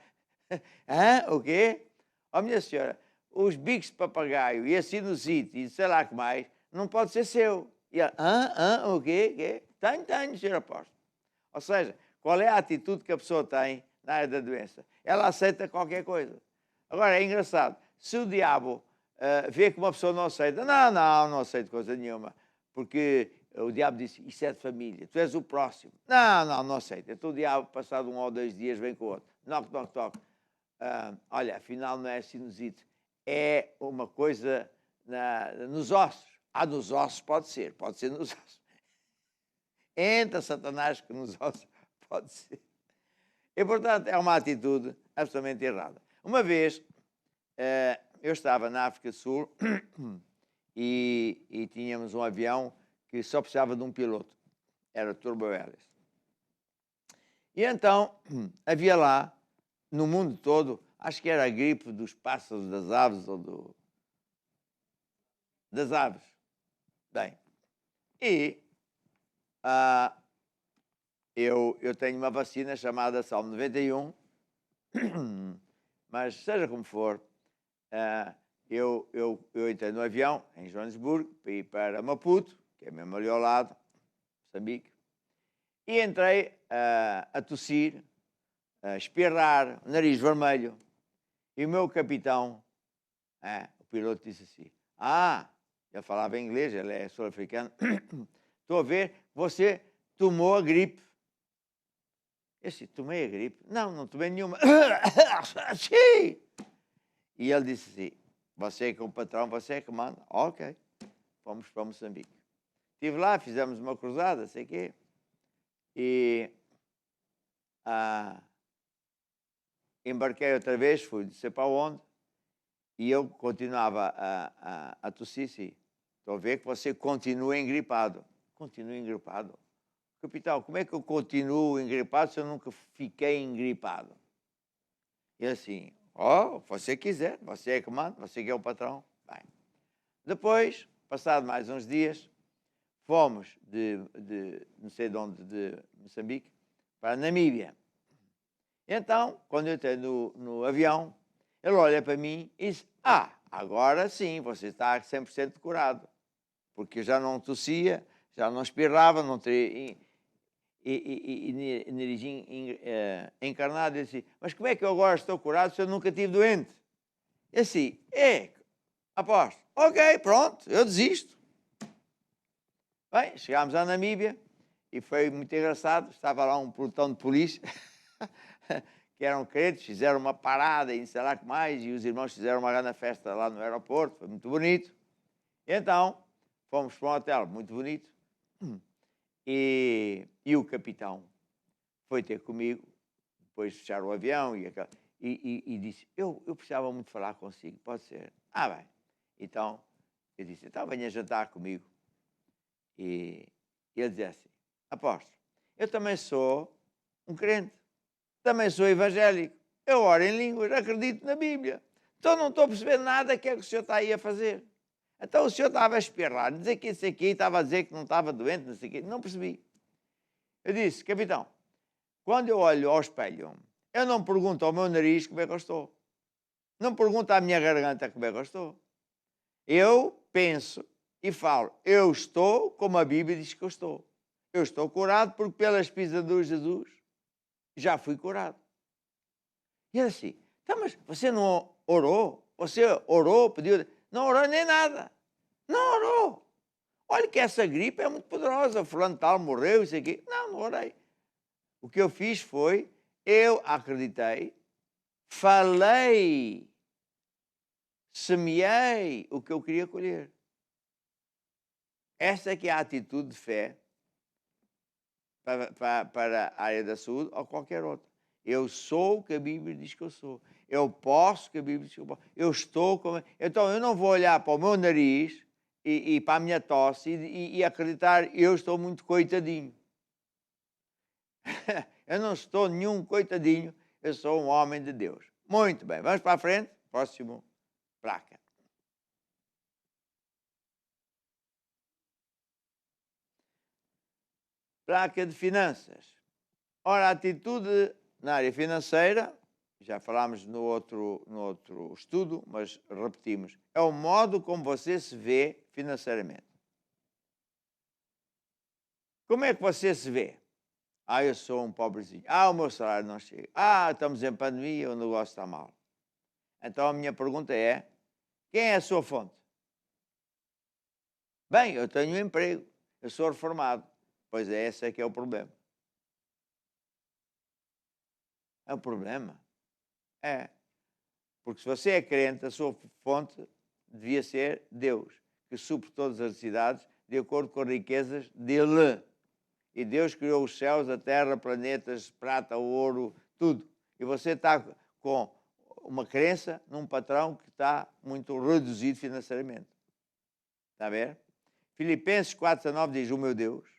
Hã? O quê? Ó, minha senhora, os bicos de papagaio e a sinusite e sei lá o que mais, não pode ser seu. E ela: o quê? Tenho, senhor apóstolo. Ou seja, qual é a atitude que a pessoa tem na área da doença? Ela aceita qualquer coisa. Agora, é engraçado, se o diabo vê que uma pessoa não aceita, não aceito coisa nenhuma, porque o diabo disse: isso é de família, tu és o próximo. Não aceito. Então o diabo, passado 1 ou 2 dias, vem com o outro. Toque. Olha, afinal não é sinusite, é uma coisa nos ossos. Nos ossos pode ser nos ossos. Entra Satanás que nos ossos pode ser. E, portanto, é uma atitude absolutamente errada. Uma vez, eu estava na África do Sul e tínhamos um avião que só precisava de um piloto. Era turbohélice. E então, havia lá, no mundo todo, acho que era a gripe dos pássaros, das aves ou das aves. Bem, e eu tenho uma vacina chamada Salmo 91, mas seja como for, eu entrei no avião em Joanesburgo para ir para Maputo, que é mesmo ali ao lado, Moçambique, e entrei a tossir, a espirrar, nariz vermelho, e o meu capitão, o piloto, disse assim: ele falava em inglês, ele é sul-africano, estou a ver, você tomou a gripe. Eu disse: tomei a gripe? Não tomei nenhuma. E ele disse assim: você é que é o patrão, você é que manda. Ok, fomos para Moçambique. Estive lá, fizemos uma cruzada, sei o quê, e embarquei outra vez, fui de sei para onde, e eu continuava a tossir, sim. Estou a ver que você continua engripado. Continua engripado? Capitão, como é que eu continuo engripado se eu nunca fiquei engripado? E assim: você quiser, você é que manda, você que é o patrão. Bem. Depois, passado mais uns dias, fomos de não sei de onde, de Moçambique, para a Namíbia. Então, quando eu entrei no avião, ele olha para mim e diz: agora sim, você está 100% curado. Porque eu já não tossia, já não espirrava, não teria nariz encarnado. Eu disse: mas como é que eu agora estou curado se eu nunca estive doente? E assim: apóstolo, ok, pronto, eu desisto. Bem, chegámos à Namíbia e foi muito engraçado. Estava lá um pelotão de polícia que eram crentes, fizeram uma parada e sei lá o que mais, e os irmãos fizeram uma grande festa lá no aeroporto, foi muito bonito. E então, fomos para um hotel muito bonito e o capitão foi ter comigo, depois de fechar o avião e disse: eu precisava muito falar consigo, pode ser? Bem. Então, eu disse: então venha jantar comigo. E ele dizia assim: apóstolo, eu também sou um crente, também sou evangélico, eu oro em línguas, acredito na Bíblia, então não estou a perceber nada que é que o senhor está aí a fazer. Então o senhor estava a espirrar, dizer que isso aqui, estava a dizer que não estava doente, não sei o quê. Não percebi. Eu disse, capitão, quando eu olho ao espelho, eu não pergunto ao meu nariz como é que eu estou. Não pergunto à minha garganta como é que eu estou. Eu penso e falo, eu estou como a Bíblia diz que eu estou. Eu estou curado porque pelas pisaduras de Jesus já fui curado. E ele assim, tá, mas você não orou? Você orou, pediu? Não orou nem nada. Não orou. Olha que essa gripe é muito poderosa. Fulano tal morreu, isso aqui. Não orei. O que eu fiz foi, eu acreditei, falei, semeei o que eu queria colher. Esta é que é a atitude de fé para a área da saúde ou qualquer outra. Eu sou o que a Bíblia diz que eu sou. Eu posso o que a Bíblia diz que eu posso. Eu estou como... Então, eu não vou olhar para o meu nariz e para a minha tosse e acreditar eu estou muito coitadinho. Eu não estou nenhum coitadinho. Eu sou um homem de Deus. Muito bem. Vamos para a frente. Próximo placa. Placa de finanças. Ora, a atitude na área financeira, já falámos no outro estudo, mas repetimos, é o modo como você se vê financeiramente. Como é que você se vê? Ah, eu sou um pobrezinho. Ah, o meu salário não chega. Ah, estamos em pandemia, o negócio está mal. Então a minha pergunta é, quem é a sua fonte? Bem, eu tenho um emprego, eu sou reformado. Pois é, esse é que é o problema. É um problema? É. Porque se você é crente, a sua fonte devia ser Deus, que supre todas as necessidades de acordo com as riquezas dele. E Deus criou os céus, a terra, planetas, prata, ouro, tudo. E você está com uma crença num patrão que está muito reduzido financeiramente. Está a ver? Filipenses 4,19 diz, o meu Deus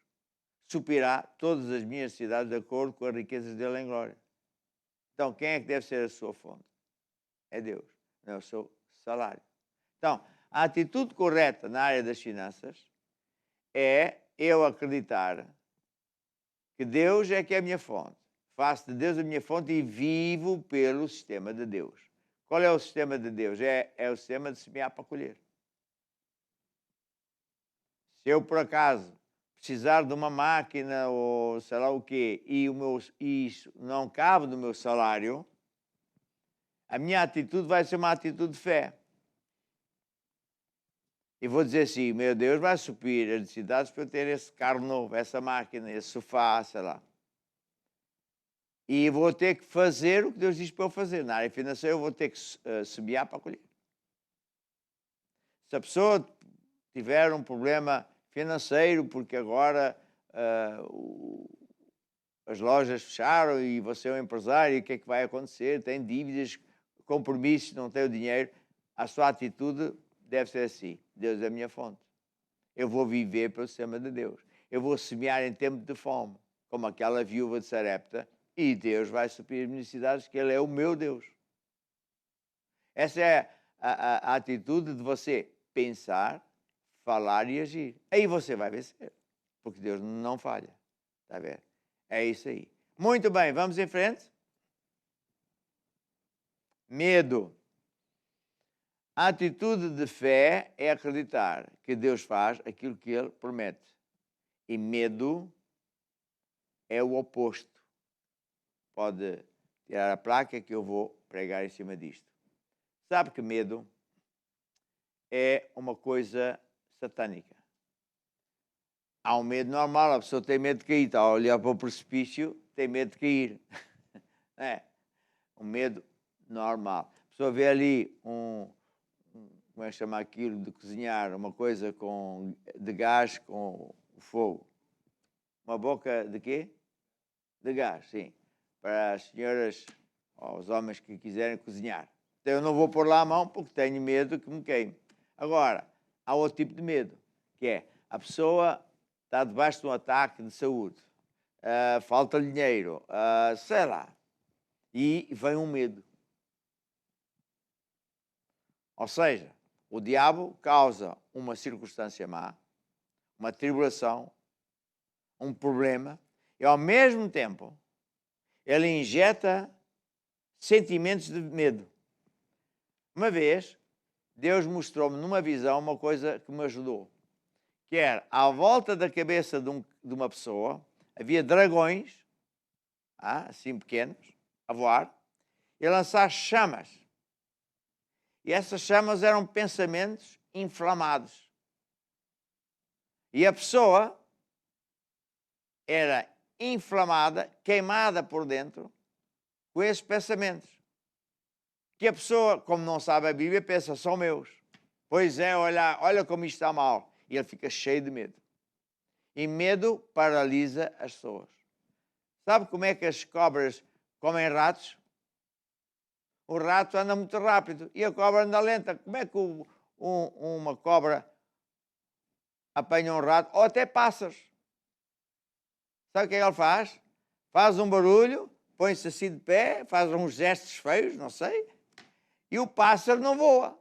suprirá todas as minhas necessidades de acordo com as riquezas dele em glória. Então, quem é que deve ser a sua fonte? É Deus, não é o seu salário. Então, a atitude correta na área das finanças é eu acreditar que Deus é que é a minha fonte. Faço de Deus a minha fonte e vivo pelo sistema de Deus. Qual é o sistema de Deus? É o sistema de semear para colher. Se eu, por acaso, precisar de uma máquina ou sei lá o quê, e isso não cabe no meu salário, a minha atitude vai ser uma atitude de fé. E vou dizer assim, meu Deus vai suprir as necessidades para eu ter esse carro novo, essa máquina, esse sofá, sei lá. E vou ter que fazer o que Deus diz para eu fazer. Na área financeira eu vou ter que semear para colher. Se a pessoa tiver um problema financeiro, porque agora as lojas fecharam e você é um empresário, e o que é que vai acontecer? Tem dívidas, compromissos, não tem o dinheiro. A sua atitude deve ser assim, Deus é a minha fonte. Eu vou viver pelo sistema de Deus. Eu vou semear em tempo de fome, como aquela viúva de Sarepta, e Deus vai suprir as necessidades, que Ele é o meu Deus. Essa é a atitude de você pensar, falar e agir. Aí você vai vencer, porque Deus não falha. Está a ver? É isso aí. Muito bem, vamos em frente. Medo. A atitude de fé é acreditar que Deus faz aquilo que Ele promete. E medo é o oposto. Pode tirar a placa que eu vou pregar em cima disto. Sabe que medo é uma coisa satânica. Há um medo normal, a pessoa tem medo de cair, está a olhar para o precipício, tem medo de cair. É um medo normal. A pessoa vê ali como é que chama aquilo de cozinhar, uma coisa de gás com fogo. Uma boca de quê? De gás, sim. Para as senhoras ou os homens que quiserem cozinhar. Então eu não vou pôr lá a mão porque tenho medo que me queime. Agora, há outro tipo de medo, que é a pessoa está debaixo de um ataque de saúde, falta dinheiro, sei lá, e vem um medo. Ou seja, O diabo causa uma circunstância má, uma tribulação, um problema, e ao mesmo tempo ele injeta sentimentos de medo. Uma vez, Deus mostrou-me numa visão uma coisa que me ajudou, que era, à volta da cabeça de uma pessoa, havia dragões, assim pequenos, a voar, e a lançar chamas. E essas chamas eram pensamentos inflamados. E a pessoa era inflamada, queimada por dentro, com esses pensamentos. Que a pessoa, como não sabe a Bíblia, pensa, são meus. Pois é, olha como isto está mal. E ele fica cheio de medo. E medo paralisa as pessoas. Sabe como é que as cobras comem ratos? O rato anda muito rápido e a cobra anda lenta. Como é que uma cobra apanha um rato? Ou até pássaros. Sabe o que é que ele faz? Faz um barulho, põe-se assim de pé, faz uns gestos feios, não sei, e o pássaro não voa.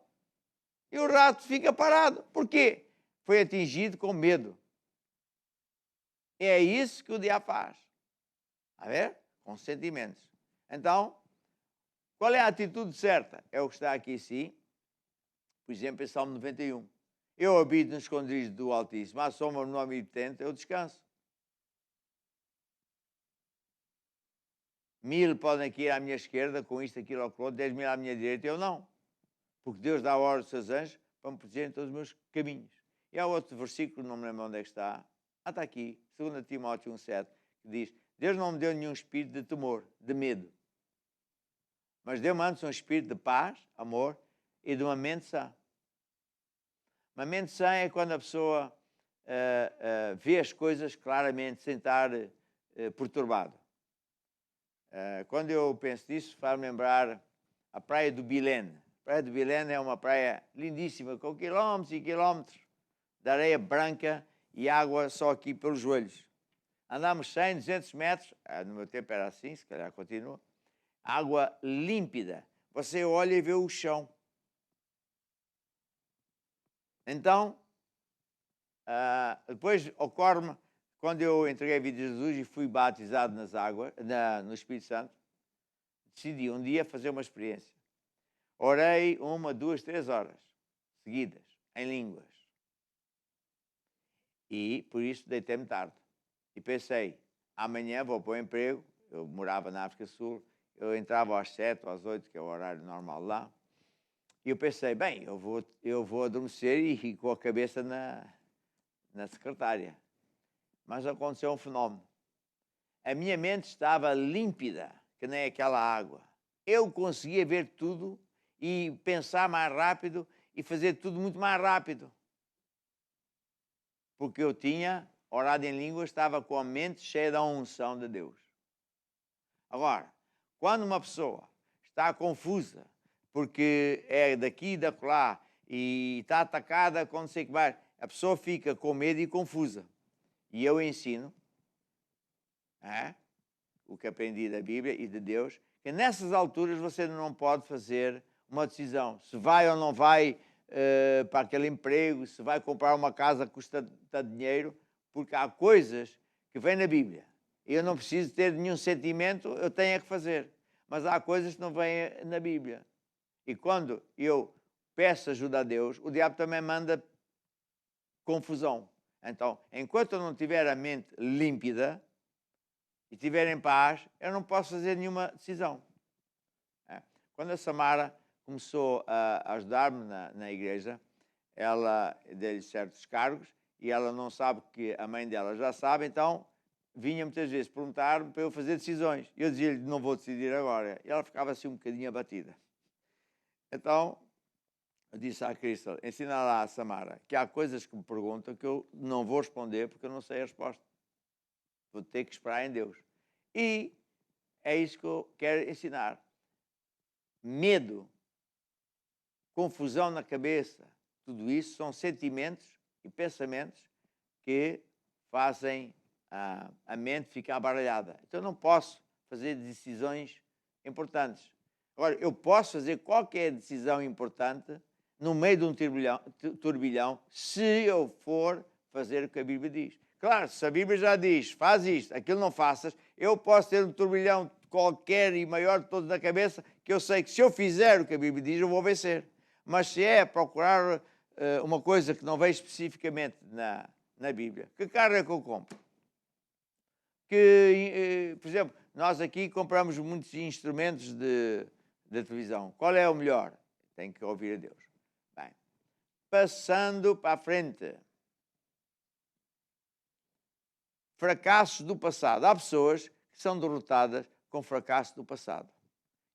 E o rato fica parado. Por quê? Foi atingido com medo. É isso que o diabo faz. A ver? Com sentimentos. Então, qual é a atitude certa? É o que está aqui sim. Por exemplo, em Salmo 91. Eu habito nos esconderijos do Altíssimo, à sombra do Omnipotente, eu descanso. 1000 podem aqui ir à minha esquerda, com isto, aquilo, ao outro, 10.000 à minha direita, eu não. Porque Deus dá a ordem aos seus anjos para me proteger em todos os meus caminhos. E há outro versículo, não me lembro onde é que está. Está aqui, 2 Timóteo 1,7, que diz, Deus não me deu nenhum espírito de temor, de medo. Mas deu-me antes um espírito de paz, amor e de uma mente sã. Uma mente sã é quando a pessoa vê as coisas claramente, sem estar perturbado. Quando eu penso nisso, faz-me lembrar a praia do Bilene. A praia do Bilene é uma praia lindíssima, com quilómetros e quilómetros de areia branca e água só aqui pelos joelhos. Andámos 100, 200 metros, no meu tempo era assim, se calhar continua, água límpida. Você olha e vê o chão. Então, depois ocorre-me, quando eu entreguei a vida a Jesus e fui batizado nas águas, no Espírito Santo, decidi um dia fazer uma experiência. Orei 1, 2, 3 horas seguidas, em línguas. E, por isso, deitei-me tarde. E pensei, amanhã vou para o emprego. Eu morava na África do Sul. Eu entrava às 7 ou às 8, que é o horário normal lá. E eu pensei, bem, eu vou adormecer e com a cabeça na secretária. Mas aconteceu um fenómeno. A minha mente estava límpida, que nem aquela água. Eu conseguia ver tudo e pensar mais rápido e fazer tudo muito mais rápido. Porque eu tinha orado em línguas, estava com a mente cheia da unção de Deus. Agora, quando uma pessoa está confusa, porque é daqui e da lá, e está atacada com não sei o que vai, a pessoa fica com medo e confusa. E eu ensino, o que aprendi da Bíblia e de Deus, que nessas alturas você não pode fazer uma decisão. Se vai ou não vai para aquele emprego, se vai comprar uma casa que custa dinheiro, porque há coisas que vêm na Bíblia. Eu não preciso ter nenhum sentimento, eu tenho que fazer. Mas há coisas que não vêm na Bíblia. E quando eu peço ajuda a Deus, o diabo também manda confusão. Então, enquanto eu não tiver a mente límpida e tiver em paz, eu não posso fazer nenhuma decisão. Quando a Samara começou a ajudar-me na igreja, ela deu-lhe certos cargos e ela não sabe que a mãe dela já sabe, então vinha muitas vezes perguntar-me para eu fazer decisões. Eu dizia-lhe, não vou decidir agora. E ela ficava assim um bocadinho abatida. Então, eu disse à Crystal, ensina lá a Samara, que há coisas que me perguntam que eu não vou responder porque eu não sei a resposta. Vou ter que esperar em Deus. E é isso que eu quero ensinar. Medo, confusão na cabeça, tudo isso são sentimentos e pensamentos que fazem a mente ficar baralhada. Então eu não posso fazer decisões importantes. Agora, eu posso fazer qualquer decisão importante no meio de um turbilhão, se eu for fazer o que a Bíblia diz. Claro, se a Bíblia já diz, faz isto, aquilo não faças, eu posso ter um turbilhão qualquer e maior de todos na cabeça, que eu sei que se eu fizer o que a Bíblia diz, eu vou vencer. Mas se é procurar uma coisa que não vejo especificamente na Bíblia, que carro é que eu compro? Por exemplo, nós aqui compramos muitos instrumentos de televisão. Qual é o melhor? Tem que ouvir a Deus. Bem, passando para a frente. Fracassos do passado. Há pessoas que são derrotadas com fracasso do passado.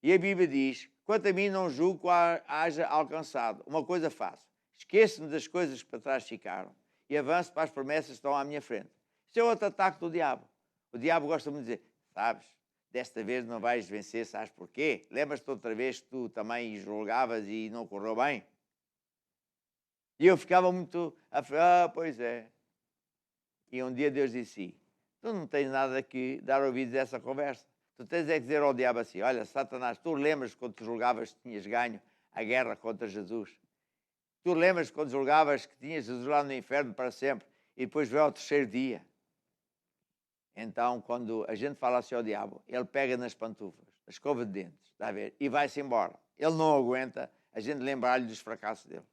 E a Bíblia diz, quanto a mim não julgo que haja alcançado. Uma coisa faço. Esqueço-me das coisas que para trás ficaram e avanço para as promessas que estão à minha frente. Isto é outro ataque do diabo. O diabo gosta muito de dizer, sabes, desta vez não vais vencer, sabes porquê? Lembras-te outra vez que tu também julgavas e não correu bem? E eu ficava muito a falar, pois é. E um dia Deus disse, tu não tens nada que dar ouvidos a essa conversa. Tu tens é que dizer ao diabo assim, olha, Satanás, tu lembras quando tu julgavas que tinhas ganho a guerra contra Jesus? Tu lembras quando julgavas que tinhas Jesus lá no inferno para sempre e depois veio ao terceiro dia? Então, quando a gente fala assim ao diabo, ele pega nas pantufas, na escova de dentes, está a ver? E vai-se embora. Ele não aguenta a gente lembrar-lhe dos fracassos dele.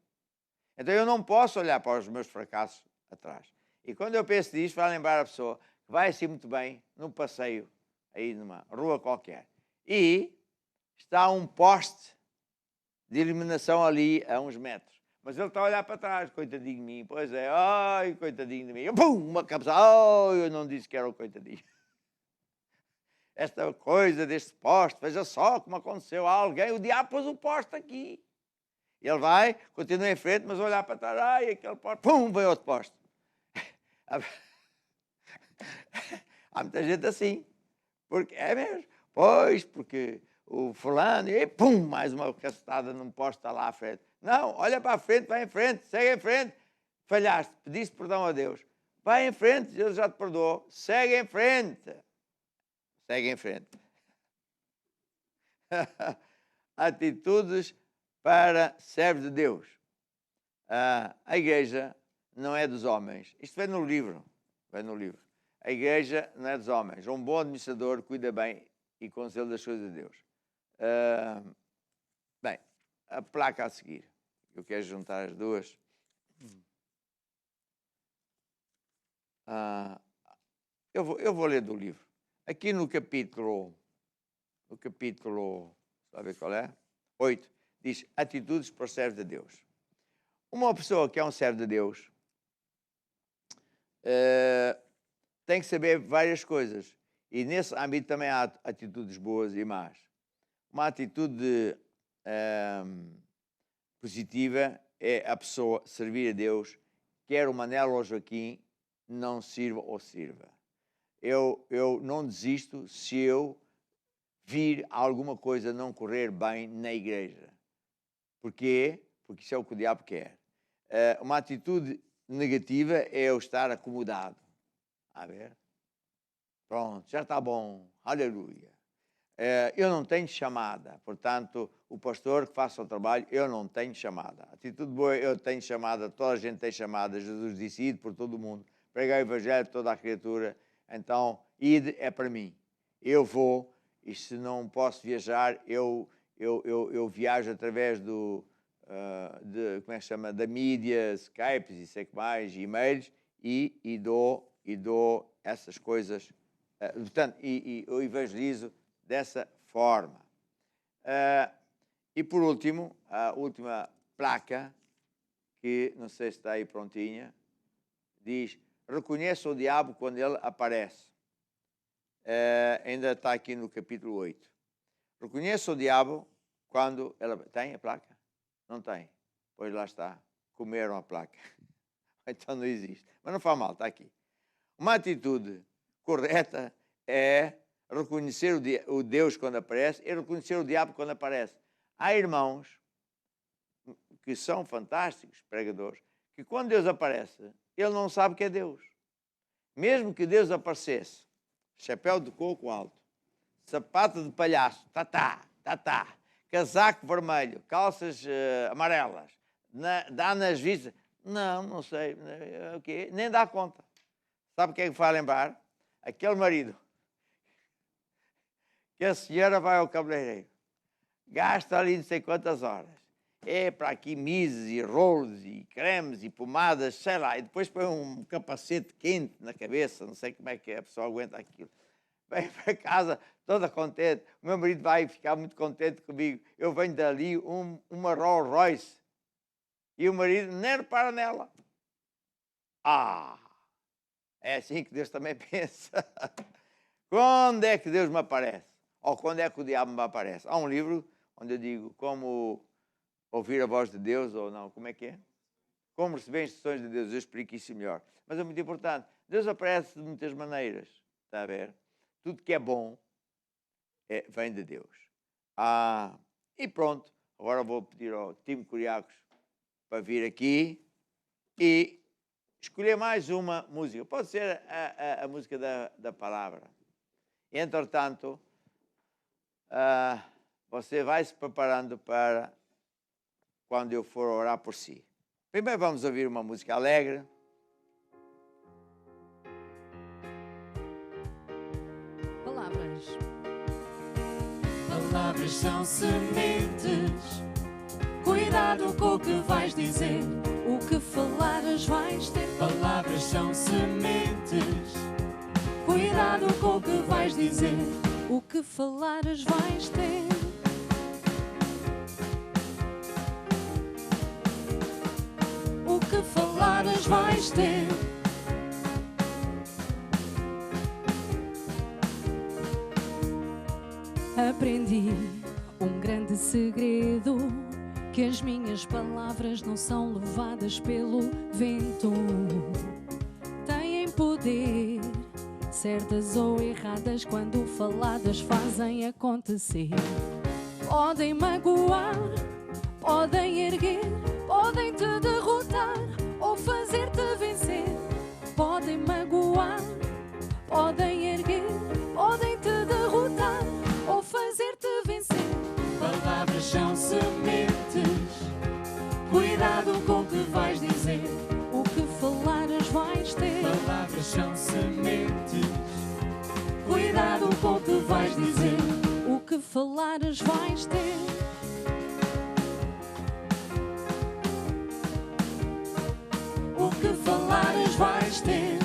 Então, eu não posso olhar para os meus fracassos atrás. E quando eu penso nisto, vai lembrar a pessoa que vai assim muito bem, num passeio, aí numa rua qualquer. E está um poste de iluminação ali a uns metros. Mas ele está a olhar para trás, coitadinho de mim. Pois é, ai, coitadinho de mim. Pum, uma cabeçada. Ai, eu não disse que era o coitadinho. Esta coisa deste poste, veja só como aconteceu a alguém. O diabo pôs o poste aqui. Ele vai, continua em frente, mas olhar para trás. Ai, aquele poste. Pum, veio outro poste. Há muita gente assim. Porque é mesmo. Pois, porque o fulano, e pum, mais uma cacetada num poste está lá à frente. Não, olha para a frente, vai em frente, segue em frente. Falhaste, pediste perdão a Deus. Vai em frente, Deus já te perdoou. Segue em frente. Segue em frente. Atitudes para servos de Deus. A igreja não é dos homens. Isto vem no livro. Vem no livro. A igreja não é dos homens. Um bom administrador cuida bem e com zelo das coisas de Deus. Bem, a placa a seguir. Eu quero juntar as duas. Eu vou ler do livro. Aqui no capítulo, sabe qual é? 8, diz atitudes para o servo de Deus. Uma pessoa que é um servo de Deus tem que saber várias coisas. E nesse âmbito também há atitudes boas e más. Uma atitude positiva é a pessoa servir a Deus, quer o Manelo ou o Joaquim não sirva ou sirva. Eu não desisto se eu vir alguma coisa não correr bem na igreja. Porquê? Porque isso é o que o diabo quer. Uma atitude negativa é eu estar acomodado. A ver? Pronto, já está bom. Aleluia. Eu não tenho chamada, portanto, o pastor que faça o trabalho, eu não tenho chamada. Atitude boa, eu tenho chamada, toda a gente tem chamada. Jesus disse, ide por todo o mundo, pregar o evangelho a toda a criatura. Então, ide é para mim. Eu vou, e se não posso viajar, eu viajo através como é que se chama, da mídia, Skypes e sei que mais, e-mails, e dou essas coisas. Portanto, eu evangelizo dessa forma. E por último, a última placa, que não sei se está aí prontinha, diz, reconheça o diabo quando ele aparece. Ainda está aqui no capítulo 8. Reconheça o diabo quando ele... Tem a placa? Não tem. Pois lá está. Comeram a placa. Então não existe. Mas não faz mal, está aqui. Uma atitude correta é reconhecer o Deus quando aparece e reconhecer o diabo quando aparece. Há irmãos que são fantásticos pregadores, que quando Deus aparece, ele não sabe que é Deus. Mesmo que Deus aparecesse, chapéu de coco alto, sapato de palhaço, casaco vermelho, calças amarelas, Dá nas vistas? Não, não sei. O quê? Nem dá conta. Sabe o que é que faz lembrar? Aquele marido que a senhora vai ao cabeleireiro, gasta ali não sei quantas horas. É para aqui mises e rolos e cremes e pomadas, sei lá, e depois põe um capacete quente na cabeça, não sei como é que a pessoa aguenta aquilo. Vem para casa toda contente, o meu marido vai ficar muito contente comigo, eu venho dali uma Rolls Royce e o marido nem repara nela. É assim que Deus também pensa. Quando é que Deus me aparece? Ou quando é que o diabo me aparece? Há um livro onde eu digo como ouvir a voz de Deus ou não, como é que é? Como receber instruções de Deus, eu explico isso melhor. Mas é muito importante. Deus aparece de muitas maneiras, está a ver? Tudo que é bom vem de Deus. E pronto, agora vou pedir ao Timo Curiacos para vir aqui e escolher mais uma música. Pode ser a música da palavra. Entretanto, você vai se preparando para quando eu for orar por si. Primeiro vamos ouvir uma música alegre. Palavras. Palavras são sementes. Cuidado com o que vais dizer. O que falares vais ter. Palavras são sementes. Cuidado com o que vais dizer. O que falares vais ter. O que falares vais ter. Aprendi um grande segredo, que as minhas palavras não são levadas pelo vento. Têm poder, certas ou erradas, quando faladas fazem acontecer. Podem magoar, podem erguer, podem te derrotar ou fazer-te vencer. Podem magoar, podem erguer, podem te derrotar ou fazer-te vencer. Palavras são sementes. Cuidado com o que vais dizer. O que falares vais ter. Palavras são sementes. Cuidado com o que vais dizer. O que falares vais ter. O que falares vais ter.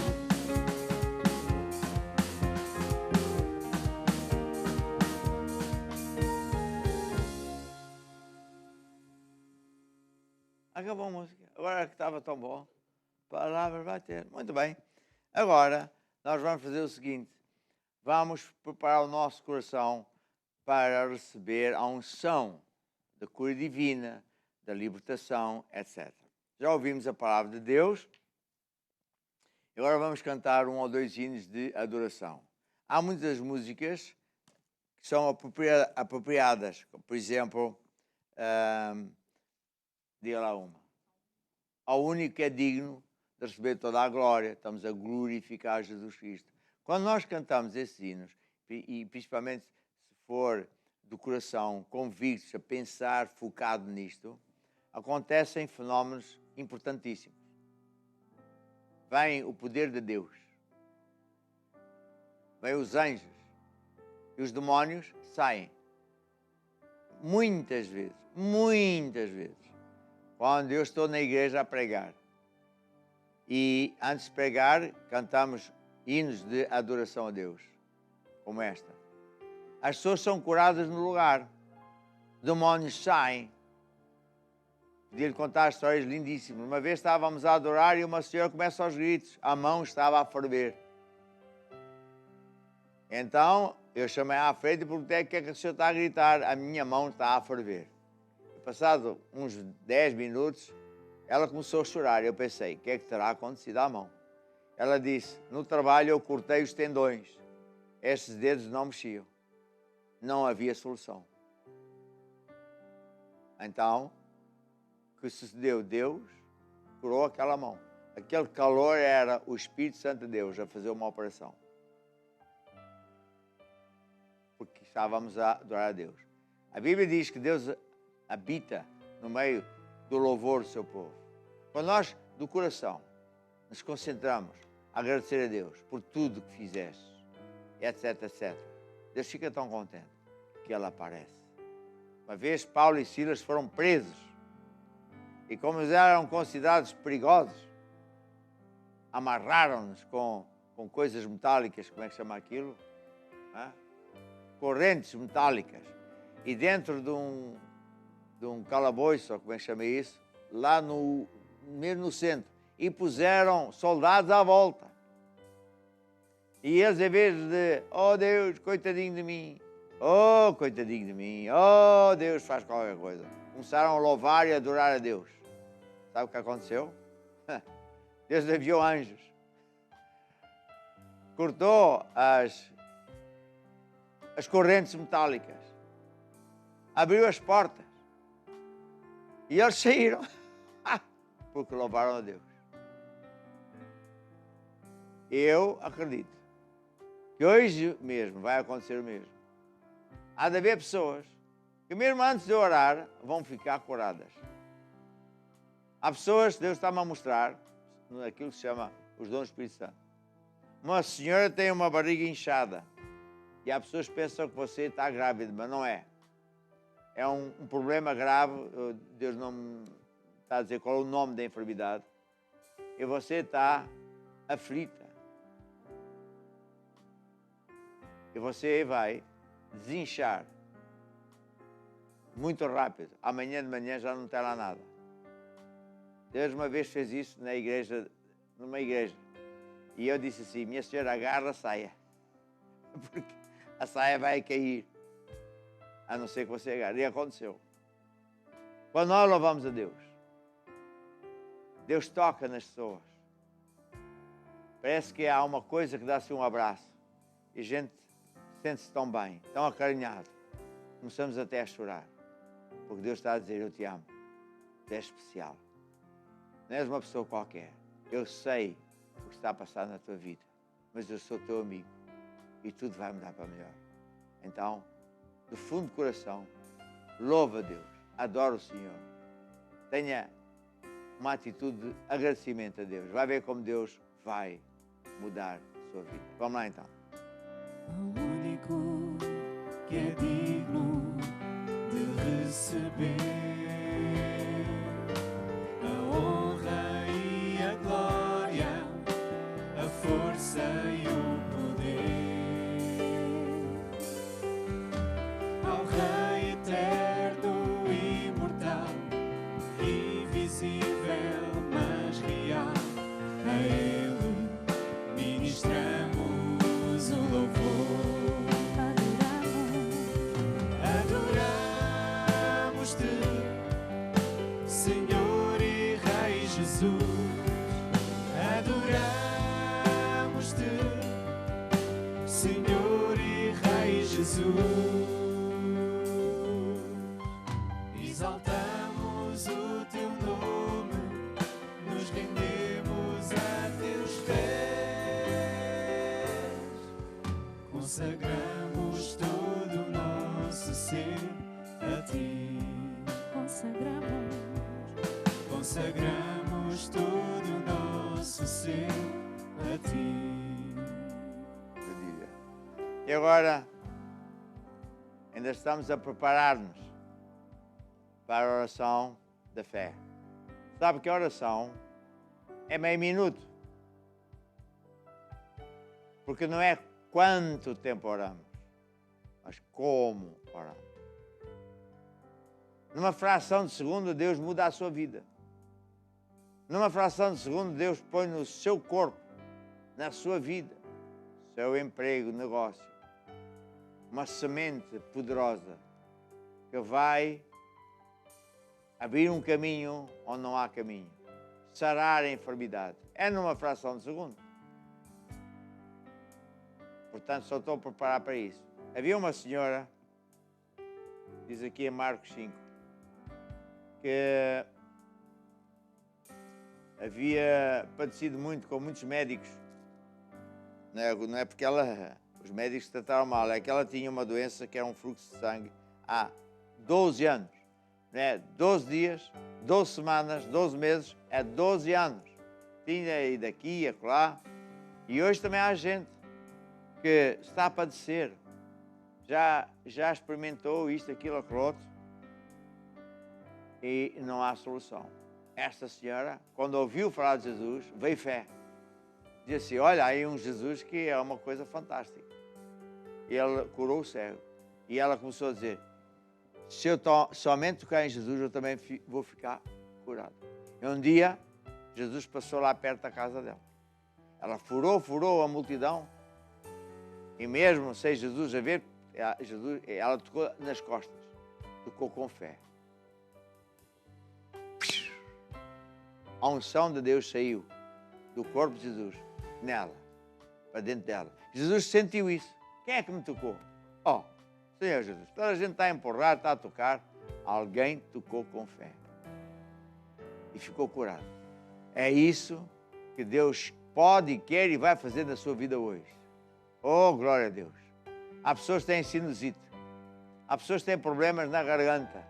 Acabou a música. Agora que estava tão bom. Palavra vai ter. Muito bem. Agora, nós vamos fazer o seguinte. Vamos preparar o nosso coração para receber a unção da cura divina, da libertação, etc. Já ouvimos a palavra de Deus. Agora vamos cantar 1 ou 2 hinos de adoração. Há muitas músicas que são apropriadas. Por exemplo, diga lá uma. Ao único que é digno de receber toda a glória, estamos a glorificar Jesus Cristo. Quando nós cantamos esses hinos, e principalmente se for do coração, convictos, a pensar, focado nisto, acontecem fenómenos importantíssimos. Vem o poder de Deus. Vem os anjos. E os demónios saem. Muitas vezes. Quando eu estou na igreja a pregar. E antes de pregar, cantamos hinos de adoração a Deus. Como esta. As pessoas são curadas no lugar. Demónios saem. Podia-lhe contar histórias lindíssimas. Uma vez estávamos a adorar e uma senhora começa aos gritos. A mão estava a ferver. Então, eu chamei à frente e perguntei o que é que a senhora está a gritar. A minha mão está a ferver. Passado uns 10 minutos, ela começou a chorar. Eu pensei, o que é que terá acontecido à mão? Ela disse, no trabalho eu cortei os tendões. Estes dedos não mexiam. Não havia solução. Então, o que sucedeu? Deus curou aquela mão. Aquele calor era o Espírito Santo de Deus a fazer uma operação. Porque estávamos a adorar a Deus. A Bíblia diz que Deus habita no meio do louvor do seu povo. Quando nós, do coração, nos concentramos a agradecer a Deus por tudo que fizeste, etc, etc, Deus fica tão contente que Ele aparece. Uma vez Paulo e Silas foram presos e como eles eram considerados perigosos, amarraram-nos com coisas metálicas, como é que chama aquilo? Correntes metálicas. E dentro de um calabouço, ou como é que chama isso? Lá mesmo no centro. E puseram soldados à volta. E eles, em vez de, oh Deus, coitadinho de mim, oh, coitadinho de mim, oh, Deus, faz qualquer coisa, começaram a louvar e a adorar a Deus. Sabe o que aconteceu? Deus enviou anjos. Cortou as correntes metálicas. Abriu as portas. E eles saíram. Porque louvaram a Deus. Eu acredito que hoje mesmo vai acontecer o mesmo. Há de haver pessoas que mesmo antes de orar vão ficar curadas. Há pessoas que Deus está-me a mostrar naquilo que se chama os dons do Espírito Santo. Uma senhora tem uma barriga inchada e há pessoas que pensam que você está grávida, mas não é. É um problema grave, Deus não me está a dizer qual é o nome da enfermidade, e você está aflita. E você vai desinchar muito rápido. Amanhã de manhã já não tem lá nada. Deus uma vez fez isso na igreja, numa igreja. E eu disse assim, minha senhora, agarra a saia. Porque a saia vai cair. A não ser que você agarre. E aconteceu. Quando nós louvamos a Deus, Deus toca nas pessoas. Parece que há uma coisa que dá-se um abraço. E a gente sente-se tão bem, tão acarinhado. Começamos até a chorar. Porque Deus está a dizer, eu te amo. Tu és especial. Não és uma pessoa qualquer. Eu sei o que está a passar na tua vida. Mas eu sou teu amigo. E tudo vai mudar para melhor. Então, do fundo do coração, louva a Deus. Adora o Senhor. Tenha uma atitude de agradecimento a Deus. Vai ver como Deus vai mudar a sua vida. Vamos lá então. O único que é digno de receber a honra e a glória, a força e o poder ao Rei eterno e imortal, invisível mas real, a Ele ministramos o louvor. Adoramos-te, Senhor e Rei Jesus. Adoramos-te, Senhor e Rei Jesus. Exaltamos o teu nome, nos rendemos a teus pés, consagramos todo o nosso ser a ti. Consagramos todo o nosso ser a ti. E agora, ainda estamos a preparar-nos para a oração da fé. Sabe que a oração é meio minuto. Porque não é quanto tempo oramos, mas como oramos. Numa fração de segundo, Deus muda a sua vida. Numa fração de segundo, Deus põe no seu corpo, na sua vida, seu emprego, negócio, uma semente poderosa que vai abrir um caminho onde não há caminho, sarar a enfermidade. É numa fração de segundo. Portanto, só estou a preparar para isso. Havia uma senhora, diz aqui em Marcos 5, que havia padecido muito com muitos médicos. Não é porque os médicos trataram mal, é que ela tinha uma doença que era um fluxo de sangue há 12 anos. 12 dias, 12 semanas, 12 meses, é 12 anos. Tinha ido daqui e acolá. E hoje também há gente que está a padecer. Já experimentou isto, aquilo, aquilo outro. E não há solução. Esta senhora, quando ouviu falar de Jesus, veio fé. Disse assim, olha, aí um Jesus que é uma coisa fantástica. E ele curou o cego. E ela começou a dizer, se eu somente tocar em Jesus, eu também vou ficar curado. E um dia, Jesus passou lá perto da casa dela. Ela furou a multidão. E mesmo sem Jesus a ver, ela tocou nas costas. Tocou com fé. A unção de Deus saiu do corpo de Jesus nela, para dentro dela. Jesus sentiu isso. Quem é que me tocou? Oh, Senhor Jesus. Toda a gente está a empurrar, está a tocar. Alguém tocou com fé. E ficou curado. É isso que Deus pode, quer e vai fazer na sua vida hoje. Oh, glória a Deus. Há pessoas que têm sinusite. Há pessoas que têm problemas na garganta.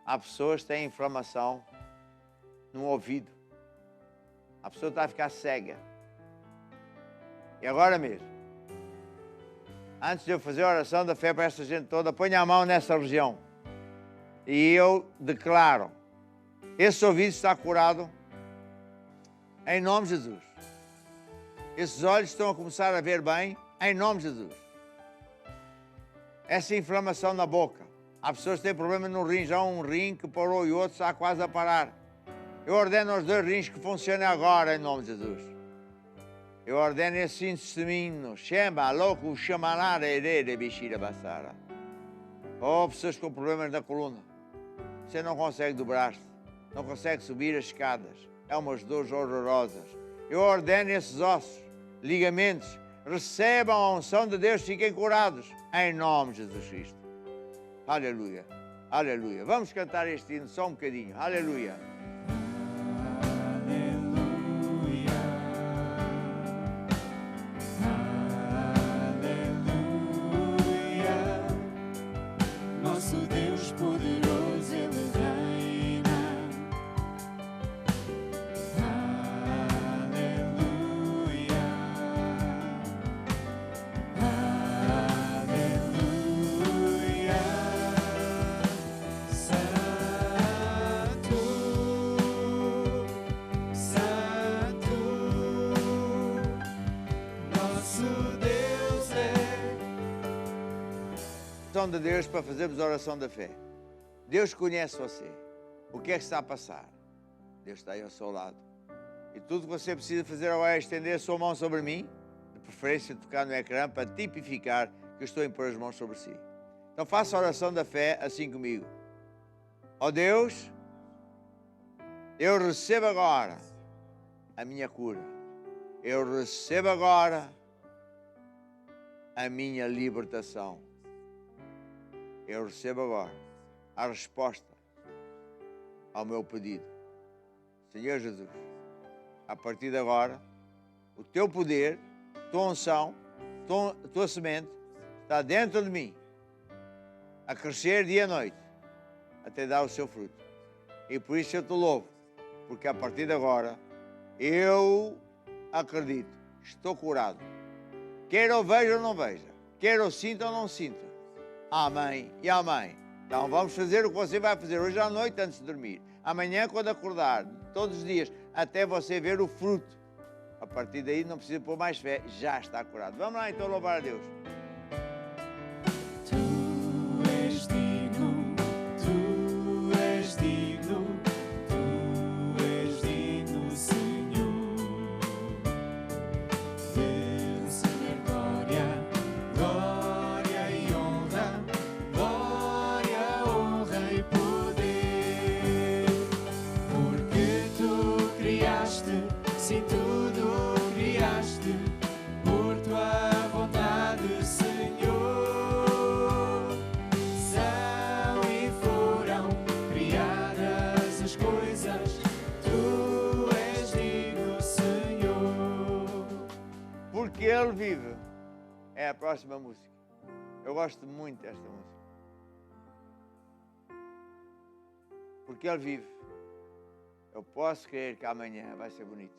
Há pessoas que têm inflamação no ouvido. A pessoa está a ficar cega. E agora mesmo, antes de eu fazer a oração da fé para esta gente toda, ponha a mão nessa região. E eu declaro, esse ouvido está curado em nome de Jesus. Esses olhos estão a começar a ver bem em nome de Jesus. Essa inflamação na boca. Há pessoas que têm problema no rim, já um rim que parou e outro está quase a parar. Eu ordeno aos 2 rins que funcionem agora em nome de Jesus. Eu ordeno esse intestino, chama, louco, chamanara, herede, bichira, bassara. Oh, pessoas com problemas na coluna. Você não consegue dobrar-se, não consegue subir as escadas. É umas dores horrorosas. Eu ordeno esses ossos, ligamentos, recebam a unção de Deus, fiquem curados, em nome de Jesus Cristo. Aleluia, aleluia. Vamos cantar este hino só um bocadinho. Aleluia. Nosso Deus poderoso, Ele reina. Aleluia. Aleluia. Santo, Santo, nosso Deus é. De Deus para fazermos a oração da fé. Deus conhece você. O que é que está a passar? Deus está aí ao seu lado. E tudo que você precisa fazer agora é estender a sua mão sobre mim, de preferência tocar no ecrã para tipificar que eu estou a impor as mãos sobre si. Então faça a oração da fé assim comigo. Ó Deus, eu recebo agora a minha cura. Eu recebo agora a minha libertação. Eu recebo agora a resposta ao meu pedido. Senhor Jesus, a partir de agora, o teu poder, tua unção, tua semente está dentro de mim, a crescer dia e noite, até dar o seu fruto. E por isso eu te louvo, porque a partir de agora, eu acredito, estou curado. Quer eu veja ou não veja, quer eu sinta ou não sinta. Amém e amém. Então vamos fazer o que você vai fazer hoje à noite antes de dormir. Amanhã quando acordar, todos os dias, até você ver o fruto. A partir daí não precisa pôr mais fé, já está curado. Vamos lá então louvar a Deus. Tu és digno, tu és digno, tu és digno, Senhor, de receber glória, glória e honra, glória, honra e poder, porque tu criaste, sim, tudo criaste, por tua vontade, Senhor, são e foram criadas as coisas, tu és digno, Senhor. Porque Ele vive. É a próxima música. Eu gosto muito desta música. porque Ele vive. Eu posso crer que amanhã vai ser bonito.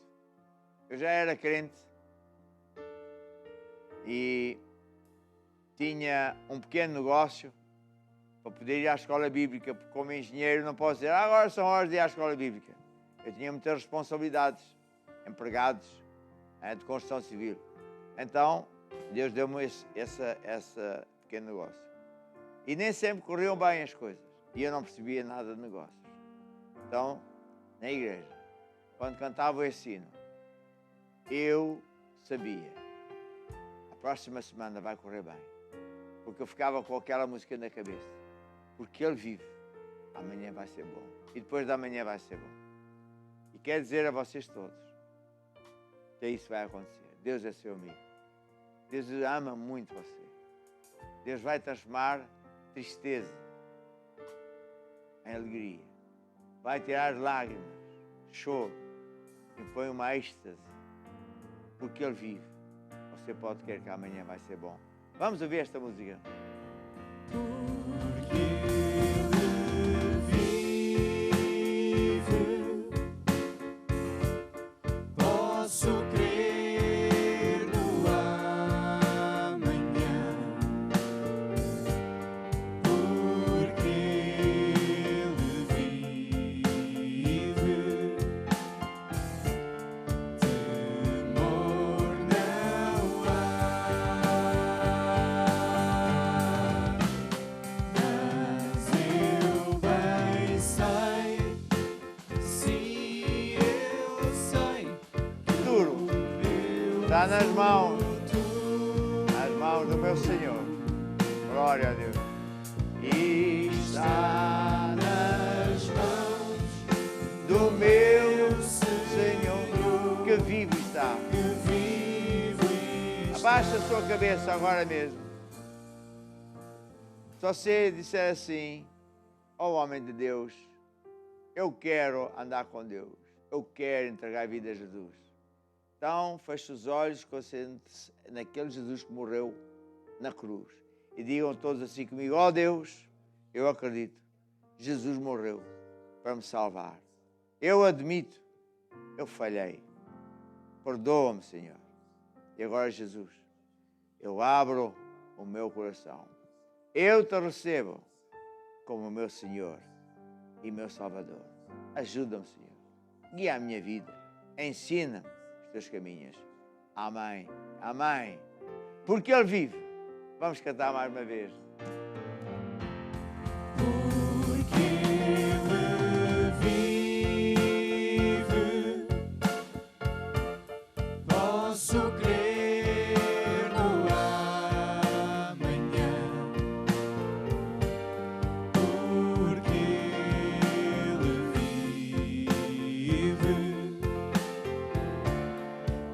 Eu já era crente e tinha um pequeno negócio para poder ir à escola bíblica, porque como engenheiro não posso dizer agora são horas de ir à escola bíblica. Eu tinha muitas responsabilidades, empregados, de construção civil. Então, Deus deu-me esse pequeno negócio. E nem sempre corriam bem as coisas. E eu não percebia nada de negócios. Então, na igreja, quando cantava esse hino, eu sabia, a próxima semana vai correr bem. Porque eu ficava com aquela música na cabeça. Porque Ele vive, amanhã vai ser bom. E depois da amanhã vai ser bom. E quero dizer a vocês todos que isso vai acontecer. Deus é seu amigo. Deus ama muito você. Deus vai transformar tristeza em alegria. Vai tirar as lágrimas, choro, e põe uma êxtase. Porque Ele vive. Você pode crer que amanhã vai ser bom. Vamos ouvir esta música. Porque Ele vive, posso crer no amanhã, porque Ele vive, temor não há. Está nas mãos do meu Senhor. Glória a Deus. E está nas mãos do meu Senhor, que vivo está. Abaixa a sua cabeça agora mesmo. Se você disser assim, ó homem de Deus, eu quero andar com Deus, eu quero entregar a vida a Jesus. Então, feche os olhos, concentre-se naquele Jesus que morreu na cruz. E digam todos assim comigo, ó Deus, eu acredito, Jesus morreu para me salvar. Eu admito, eu falhei. Perdoa-me, Senhor. E agora, Jesus, eu abro o meu coração. Eu te recebo como meu Senhor e meu Salvador. Ajuda-me, Senhor. Guia a minha vida. Ensina-me os teus caminhos. Amém. Amém. Porque Ele vive. Vamos cantar mais uma vez. Porque Ele vive, posso crer no amanhã, porque Ele vive,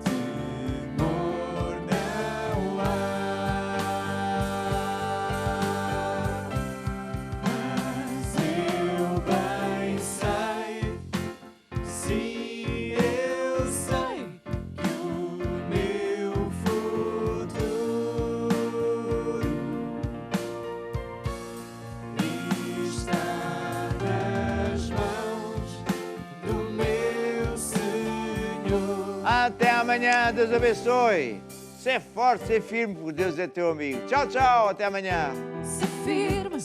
temor não há. Mas eu bem sei, sim, eu sei que o meu futuro está nas mãos do meu Senhor. Até amanhã. Deus abençoe. Ser forte, ser firme, porque Deus é teu amigo. Tchau, tchau. Até amanhã. Se firme,